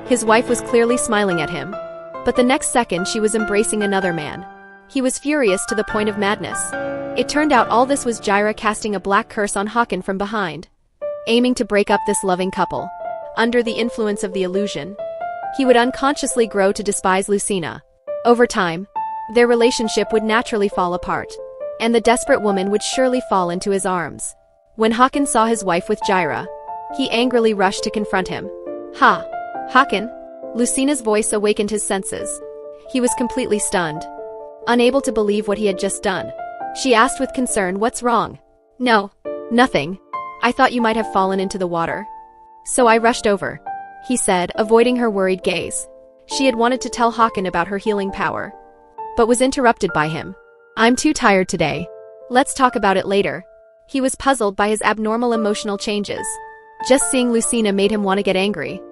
His wife was clearly smiling at him. But the next second she was embracing another man. He was furious to the point of madness. It turned out all this was Jaira casting a black curse on Hakan from behind, aiming to break up this loving couple. Under the influence of the illusion, he would unconsciously grow to despise Lucina. Over time, their relationship would naturally fall apart, and the desperate woman would surely fall into his arms. When Hakan saw his wife with Jaira, he angrily rushed to confront him. "Ha! Hakan!" Lucina's voice awakened his senses. He was completely stunned, unable to believe what he had just done. She asked with concern, "What's wrong?" "No, nothing. I thought you might have fallen into the water, so I rushed over," he said, avoiding her worried gaze. She had wanted to tell Hakan about her healing power, but was interrupted by him. "I'm too tired today. Let's talk about it later." He was puzzled by his abnormal emotional changes. Just seeing Lucina made him want to get angry.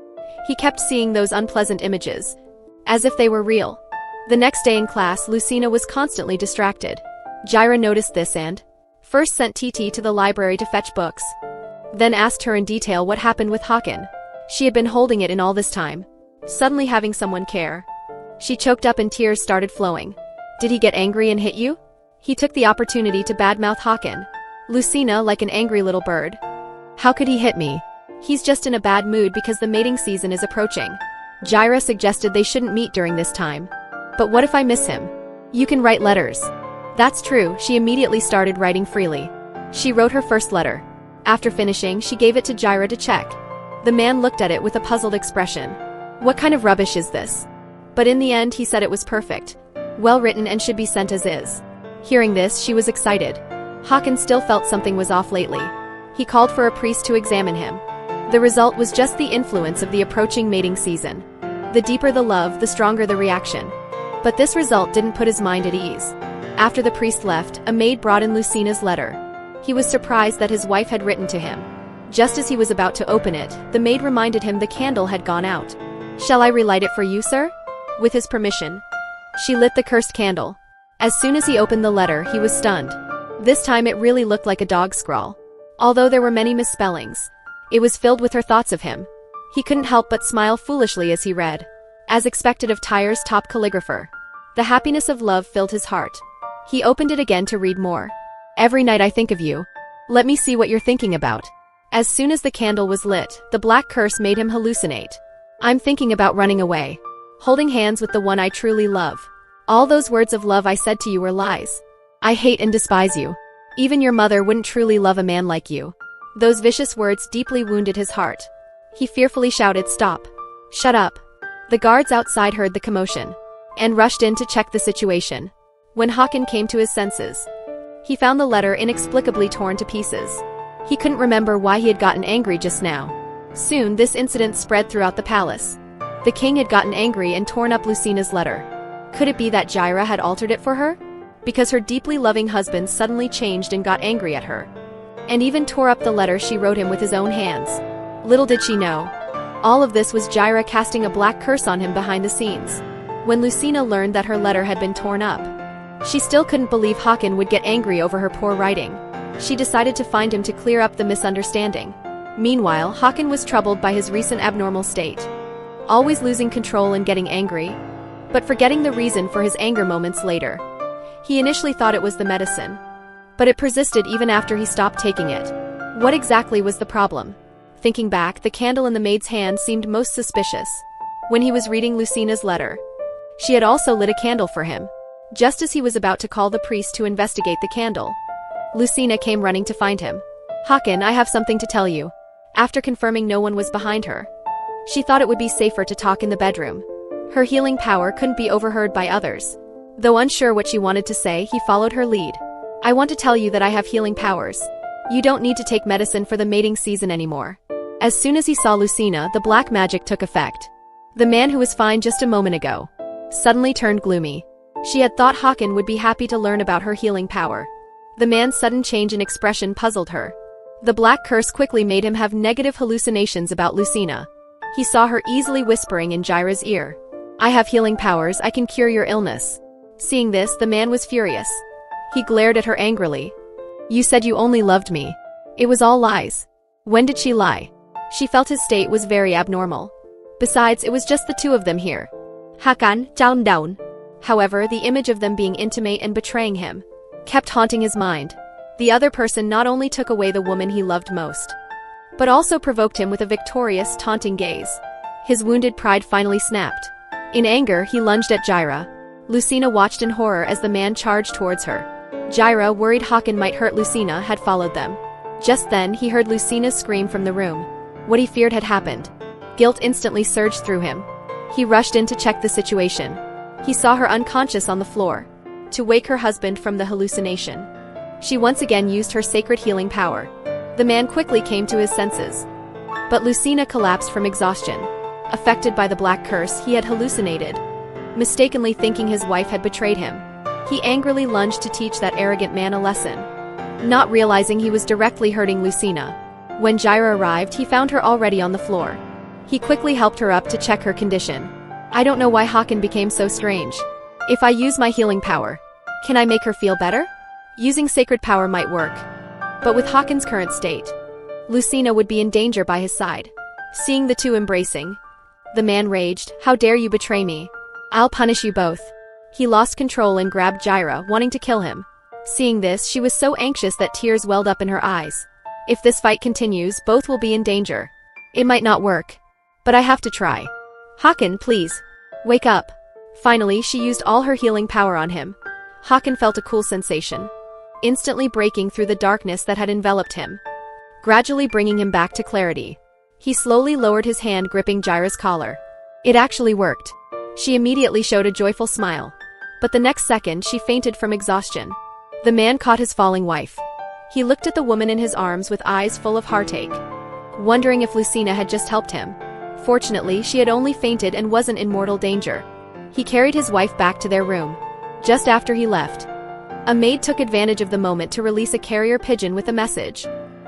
He kept seeing those unpleasant images, as if they were real. The next day in class, Lucina was constantly distracted. Jaira noticed this and first sent TT to the library to fetch books, then asked her in detail what happened with Hakan. She had been holding it in all this time, suddenly having someone care. She choked up and tears started flowing. "Did he get angry and hit you?" He took the opportunity to badmouth Hakan. Lucina, like an angry little bird. "How could he hit me? He's just in a bad mood because the mating season is approaching." Jaira suggested they shouldn't meet during this time. "But what if I miss him?" "You can write letters." That's true, she immediately started writing freely. She wrote her first letter. After finishing, she gave it to Jaira to check. The man looked at it with a puzzled expression. "What kind of rubbish is this?" But in the end he said it was perfect, well written and should be sent as is. Hearing this, she was excited. Hakan still felt something was off lately. He called for a priest to examine him. The result was just the influence of the approaching mating season. The deeper the love, the stronger the reaction. But this result didn't put his mind at ease. After the priest left, a maid brought in Lucina's letter. He was surprised that his wife had written to him. Just as he was about to open it, the maid reminded him the candle had gone out. "Shall I relight it for you, sir?" With his permission, she lit the cursed candle. As soon as he opened the letter, he was stunned. This time it really looked like a dog's scrawl. Although there were many misspellings, it was filled with her thoughts of him. He couldn't help but smile foolishly as he read. As expected of Tyre's top calligrapher, the happiness of love filled his heart. He opened it again to read more. "Every night I think of you. Let me see what you're thinking about." As soon as the candle was lit, the black curse made him hallucinate. "I'm thinking about running away, holding hands with the one I truly love. All those words of love I said to you were lies. I hate and despise you. Even your mother wouldn't truly love a man like you." Those vicious words deeply wounded his heart. He fearfully shouted, "Stop. Shut up." The guards outside heard the commotion and rushed in to check the situation. When Hakan came to his senses, he found the letter inexplicably torn to pieces. He couldn't remember why he had gotten angry just now. Soon this incident spread throughout the palace. The king had gotten angry and torn up Lucina's letter. Could it be that Jaira had altered it for her? Because her deeply loving husband suddenly changed and got angry at her, and even tore up the letter she wrote him with his own hands. Little did she know, all of this was Jaira casting a black curse on him behind the scenes. When Lucina learned that her letter had been torn up, she still couldn't believe Hakan would get angry over her poor writing. She decided to find him to clear up the misunderstanding. Meanwhile, Hakan was troubled by his recent abnormal state, always losing control and getting angry. but forgetting the reason for his anger moments later. He initially thought it was the medicine, but it persisted even after he stopped taking it. What exactly was the problem? Thinking back, the candle in the maid's hand seemed most suspicious. When he was reading Lucina's letter, she had also lit a candle for him. Just as he was about to call the priest to investigate the candle, Lucina came running to find him. "Hakan, I have something to tell you." After confirming no one was behind her, she thought it would be safer to talk in the bedroom. Her healing power couldn't be overheard by others. Though unsure what she wanted to say, he followed her lead. "I want to tell you that I have healing powers. You don't need to take medicine for the mating season anymore." As soon as he saw Lucina, the black magic took effect. The man who was fine just a moment ago suddenly turned gloomy. She had thought Hakan would be happy to learn about her healing power. The man's sudden change in expression puzzled her. The black curse quickly made him have negative hallucinations about Lucina. He saw her easily whispering in Jaira's ear, "I have healing powers, I can cure your illness." Seeing this, the man was furious. He glared at her angrily. "You said you only loved me. It was all lies. When did she lie?" She felt his state was very abnormal. Besides, it was just the two of them here. Hakan, calm down. However, the image of them being intimate and betraying him kept haunting his mind. The other person not only took away the woman he loved most, but also provoked him with a victorious, taunting gaze. His wounded pride finally snapped. In anger, he lunged at Jaira. Lucina watched in horror as the man charged towards her. Jaira, worried Hakan might hurt Lucina, had followed them. Just then, he heard Lucina's scream from the room. What he feared had happened. Guilt instantly surged through him. He rushed in to check the situation. He saw her unconscious on the floor. To wake her husband from the hallucination, she once again used her sacred healing power. The man quickly came to his senses, but Lucina collapsed from exhaustion. Affected by the black curse, he had hallucinated, mistakenly thinking his wife had betrayed him. He angrily lunged to teach that arrogant man a lesson, not realizing he was directly hurting Lucina. When Jaira arrived, he found her already on the floor. He quickly helped her up to check her condition. "I don't know why Hakan became so strange. If I use my healing power, can I make her feel better?" Using sacred power might work, but with Hakan's current state, Lucina would be in danger by his side. Seeing the two embracing, the man raged, "How dare you betray me? I'll punish you both." He lost control and grabbed Jaira, wanting to kill him. Seeing this, she was so anxious that tears welled up in her eyes. If this fight continues, both will be in danger. It might not work, but I have to try. "Hakan, please, wake up." Finally, she used all her healing power on him. Hakan felt a cool sensation, instantly breaking through the darkness that had enveloped him, gradually bringing him back to clarity. He slowly lowered his hand, gripping Jaira's collar. It actually worked. She immediately showed a joyful smile, but the next second she fainted from exhaustion. The man caught his falling wife. He looked at the woman in his arms with eyes full of heartache, wondering if Lucina had just helped him. Fortunately, she had only fainted and wasn't in mortal danger. He carried his wife back to their room. Just after he left, a maid took advantage of the moment to release a carrier pigeon with a message.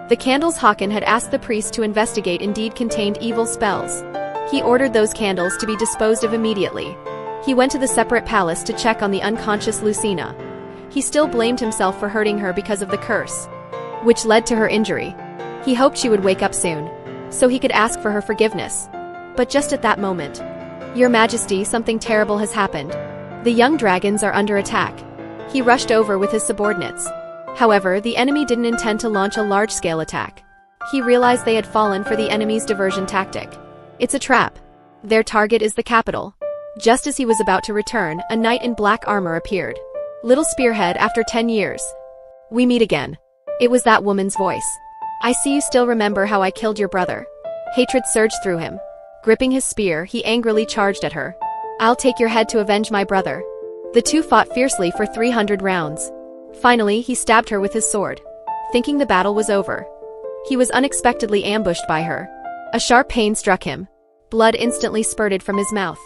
The candles Hakan had asked the priest to investigate indeed contained evil spells. He ordered those candles to be disposed of immediately. He went to the separate palace to check on the unconscious Lucina. He still blamed himself for hurting her because of the curse, which led to her injury. He hoped she would wake up soon, so he could ask for her forgiveness. But just at that moment, "Your Majesty, something terrible has happened. The young dragons are under attack." He rushed over with his subordinates. However, the enemy didn't intend to launch a large-scale attack. He realized they had fallen for the enemy's diversion tactic. It's a trap. Their target is the capital. Just as he was about to return, a knight in black armor appeared. "Little Spearhead, after 10 years. We meet again." It was that woman's voice. "I see you still remember how I killed your brother." Hatred surged through him. Gripping his spear, he angrily charged at her. "I'll take your head to avenge my brother." The two fought fiercely for 300 rounds. Finally, he stabbed her with his sword, thinking the battle was over. He was unexpectedly ambushed by her. A sharp pain struck him. Blood instantly spurted from his mouth.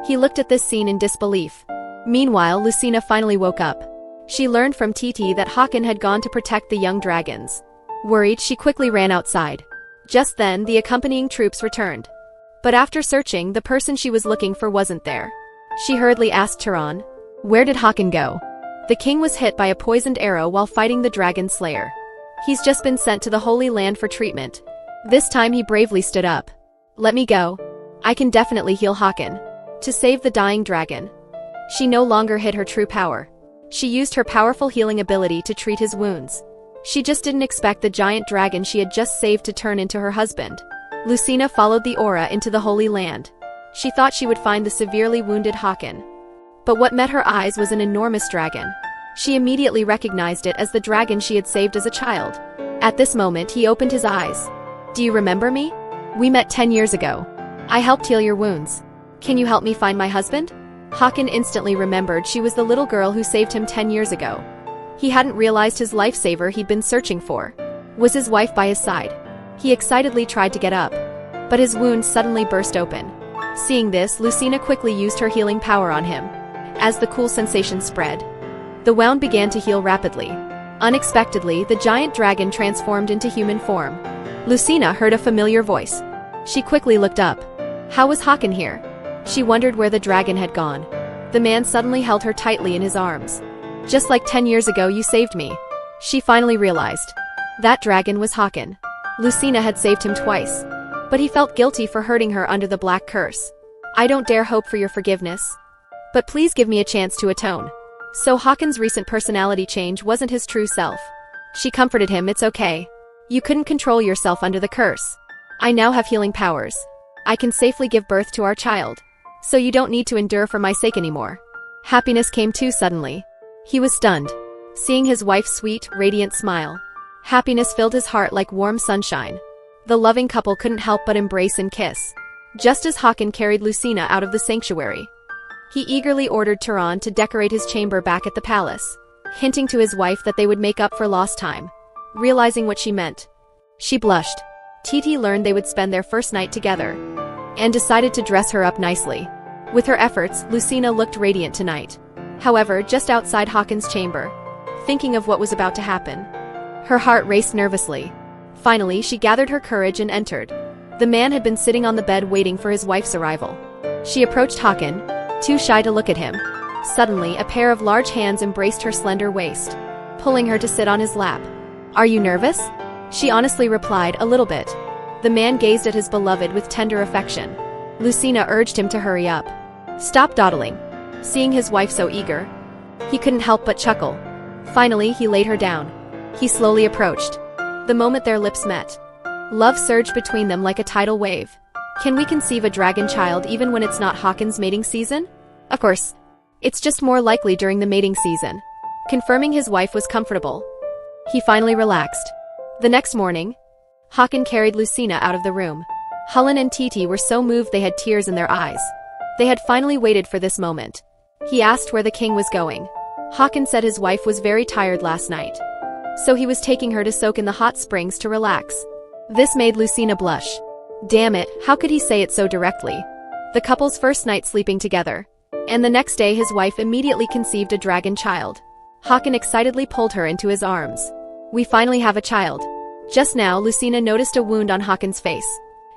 He looked at this scene in disbelief. Meanwhile, Lucina finally woke up. She learned from Titi that Hakan had gone to protect the young dragons. Worried, she quickly ran outside. Just then, the accompanying troops returned. But after searching, the person she was looking for wasn't there. She hurriedly asked Turan, "Where did Hakan go?" The king was hit by a poisoned arrow while fighting the dragon slayer. He's just been sent to the Holy Land for treatment. This time he bravely stood up. "Let me go. I can definitely heal Hakan." To save the dying dragon, She no longer hid her true power. She used her powerful healing ability to treat his wounds. She just didn't expect the giant dragon she had just saved to turn into her husband. Lucina followed the aura into the Holy Land. She thought she would find the severely wounded Hakan. But what met her eyes was an enormous dragon. She immediately recognized it as the dragon she had saved as a child. At this moment, he opened his eyes. "Do you remember me? We met 10 years ago. I helped heal your wounds. Can you help me find my husband?" Hakan instantly remembered she was the little girl who saved him 10 years ago. He hadn't realized his lifesaver he'd been searching for was his wife by his side. He excitedly tried to get up, but his wound suddenly burst open. Seeing this, Lucina quickly used her healing power on him. As the cool sensation spread, the wound began to heal rapidly. Unexpectedly, the giant dragon transformed into human form. Lucina heard a familiar voice. She quickly looked up. How was Hakan here? She wondered where the dragon had gone. The man suddenly held her tightly in his arms. "Just like 10 years ago you saved me." She finally realized. That dragon was Hakan. Lucina had saved him twice. But he felt guilty for hurting her under the black curse. "I don't dare hope for your forgiveness. But please give me a chance to atone." So Hakan's recent personality change wasn't his true self. She comforted him. "It's okay. You couldn't control yourself under the curse. I now have healing powers. I can safely give birth to our child. So you don't need to endure for my sake anymore." Happiness came too suddenly. He was stunned, seeing his wife's sweet, radiant smile. Happiness filled his heart like warm sunshine. The loving couple couldn't help but embrace and kiss. Just as Hakan carried Lucina out of the sanctuary, he eagerly ordered Turan to decorate his chamber back at the palace, hinting to his wife that they would make up for lost time. Realizing what she meant, she blushed. Titi learned they would spend their first night together, and decided to dress her up nicely. With her efforts, Lucina looked radiant tonight. However, just outside Hakan's chamber, thinking of what was about to happen, her heart raced nervously. Finally, she gathered her courage and entered. The man had been sitting on the bed waiting for his wife's arrival. She approached Hakan, too shy to look at him. Suddenly, a pair of large hands embraced her slender waist, pulling her to sit on his lap. "Are you nervous?" She honestly replied, "A little bit." The man gazed at his beloved with tender affection. Lucina urged him to hurry up. "Stop dawdling." Seeing his wife so eager, he couldn't help but chuckle. Finally, he laid her down. He slowly approached. The moment their lips met, love surged between them like a tidal wave. Can we conceive a dragon child even when it's not Hakan's mating season? Of course. It's just more likely during the mating season. Confirming his wife was comfortable, he finally relaxed. The next morning, Hakan carried Lucina out of the room. Hulun and Titi were so moved they had tears in their eyes. They had finally waited for this moment. He asked where the king was going. Hakan said his wife was very tired last night, so he was taking her to soak in the hot springs to relax. This made Lucina blush. Damn it, how could he say it so directly? The couple's first night sleeping together, and the next day his wife immediately conceived a dragon child. Hakan excitedly pulled her into his arms. "We finally have a child." Just now, Lucina noticed a wound on Hakan's face.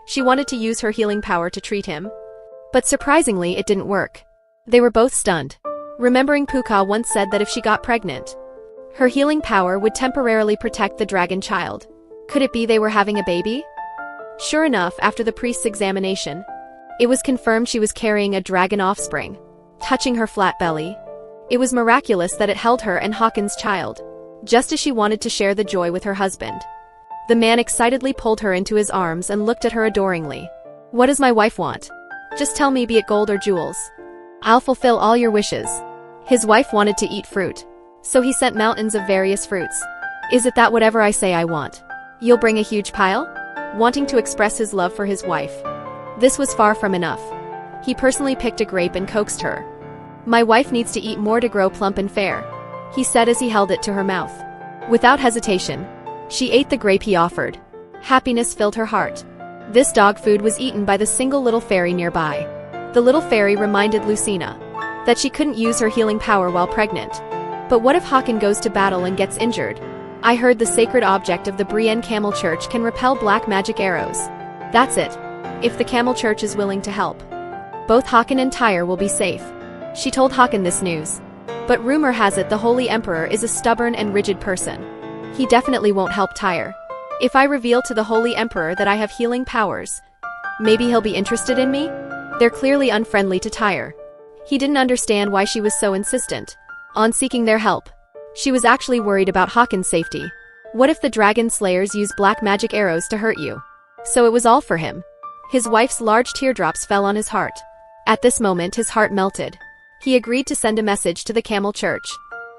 She wanted to use her healing power to treat him, but surprisingly it didn't work. They were both stunned, remembering Puka once said that if she got pregnant, her healing power would temporarily protect the dragon child. Could it be they were having a baby? Sure enough, after the priest's examination, it was confirmed she was carrying a dragon offspring. Touching her flat belly, it was miraculous that it held her and Hakan's child, just as she wanted to share the joy with her husband. The man excitedly pulled her into his arms and looked at her adoringly. "What does my wife want? Just tell me, be it gold or jewels. I'll fulfill all your wishes." His wife wanted to eat fruit, so he sent mountains of various fruits. "Is it that whatever I say I want, you'll bring a huge pile?" Wanting to express his love for his wife, this was far from enough. He personally picked a grape and coaxed her. "My wife needs to eat more to grow plump and fair," he said as he held it to her mouth. Without hesitation, she ate the grape he offered. Happiness filled her heart. This dog food was eaten by the single little fairy nearby. The little fairy reminded Lucina that she couldn't use her healing power while pregnant. But what if Hakan goes to battle and gets injured? "I heard the sacred object of the Brienne Camel Church can repel black magic arrows. That's it. If the Camel Church is willing to help, both Hakan and Tyre will be safe." She told Hakan this news. But rumor has it the Holy Emperor is a stubborn and rigid person. He definitely won't help Tyre. If I reveal to the Holy Emperor that I have healing powers, maybe he'll be interested in me? They're clearly unfriendly to Tyre. He didn't understand why she was so insistent on seeking their help. She was actually worried about Hakon's safety. What if the dragon slayers use black magic arrows to hurt you? So it was all for him. His wife's large teardrops fell on his heart. At this moment his heart melted. He agreed to send a message to the Camel Church.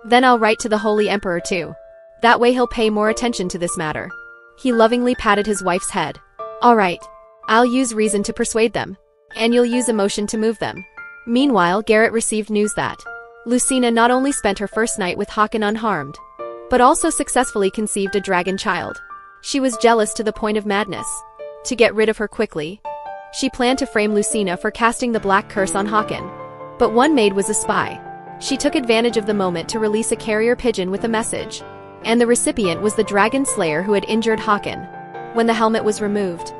Then I'll write to the Holy Emperor too. That way he'll pay more attention to this matter. He lovingly patted his wife's head. All right. I'll use reason to persuade them. And you'll use emotion to move them. Meanwhile, Garrett received news that Lucina not only spent her first night with Hakon unharmed, but also successfully conceived a dragon child. She was jealous to the point of madness. To get rid of her quickly, she planned to frame Lucina for casting the black curse on Hakon. But one maid was a spy. She took advantage of the moment to release a carrier pigeon with a message. And the recipient was the dragon slayer who had injured Hakon. When the helmet was removed,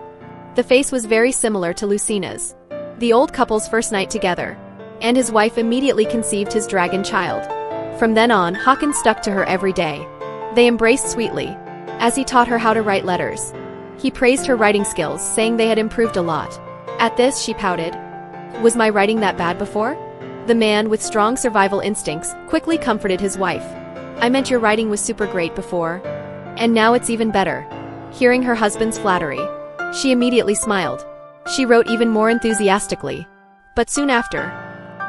the face was very similar to Lucina's, the old couple's first night together, and his wife immediately conceived his dragon child. From then on, Hakon stuck to her every day. They embraced sweetly, as he taught her how to write letters. He praised her writing skills, saying they had improved a lot. At this, she pouted. Was my writing that bad before? The man, with strong survival instincts, quickly comforted his wife. I meant your writing was super great before. And now it's even better. Hearing her husband's flattery, she immediately smiled. She wrote even more enthusiastically. But soon after,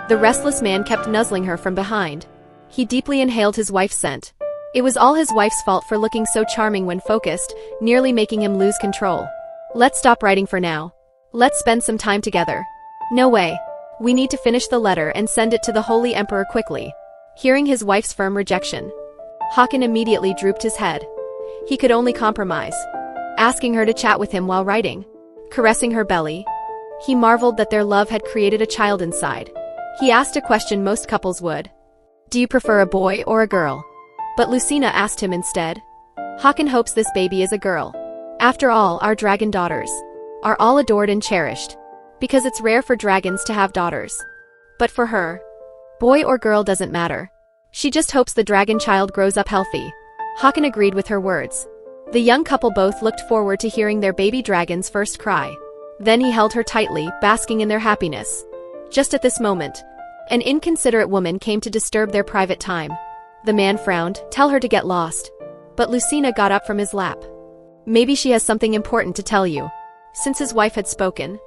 the restless man kept nuzzling her from behind. He deeply inhaled his wife's scent. It was all his wife's fault for looking so charming when focused, nearly making him lose control. Let's stop writing for now. Let's spend some time together. No way. We need to finish the letter and send it to the Holy Emperor quickly. Hearing his wife's firm rejection, Hakon immediately drooped his head. He could only compromise, asking her to chat with him while writing, caressing her belly. He marveled that their love had created a child inside. He asked a question most couples would. Do you prefer a boy or a girl? But Lucina asked him instead. Hakon hopes this baby is a girl. After all, our dragon daughters are all adored and cherished, because it's rare for dragons to have daughters. But for her, boy or girl doesn't matter. She just hopes the dragon child grows up healthy. Hakon agreed with her words. The young couple both looked forward to hearing their baby dragon's first cry. Then he held her tightly, basking in their happiness. Just at this moment, an inconsiderate woman came to disturb their private time. The man frowned. Tell her to get lost. But Lucina got up from his lap. Maybe she has something important to tell you. Since his wife had spoken,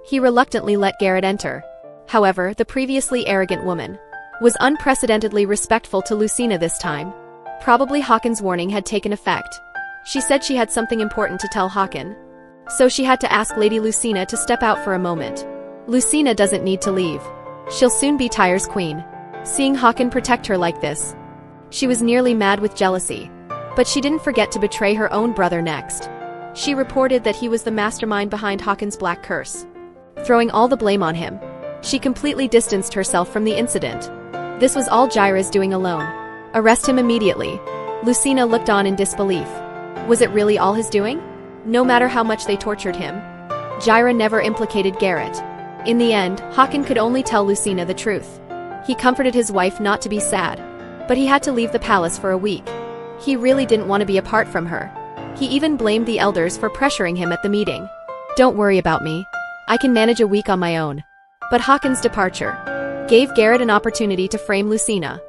he reluctantly let Garrett enter. However, the previously arrogant woman was unprecedentedly respectful to Lucina this time. Probably Hakon's warning had taken effect. She said she had something important to tell Hakon. So she had to ask Lady Lucina to step out for a moment. Lucina doesn't need to leave. She'll soon be Tyre's queen. Seeing Hakon protect her like this, she was nearly mad with jealousy. But she didn't forget to betray her own brother next. She reported that he was the mastermind behind Hakon's black curse. Throwing all the blame on him, she completely distanced herself from the incident. This was all Jaira's doing alone. Arrest him immediately. Lucina looked on in disbelief. Was it really all his doing? No matter how much they tortured him, Jaira never implicated Garrett. In the end, Hakon could only tell Lucina the truth. He comforted his wife not to be sad, but he had to leave the palace for a week. He really didn't want to be apart from her. He even blamed the elders for pressuring him at the meeting. Don't worry about me. I can manage a week on my own. But Hakon's departure gave Garrett an opportunity to frame Lucina.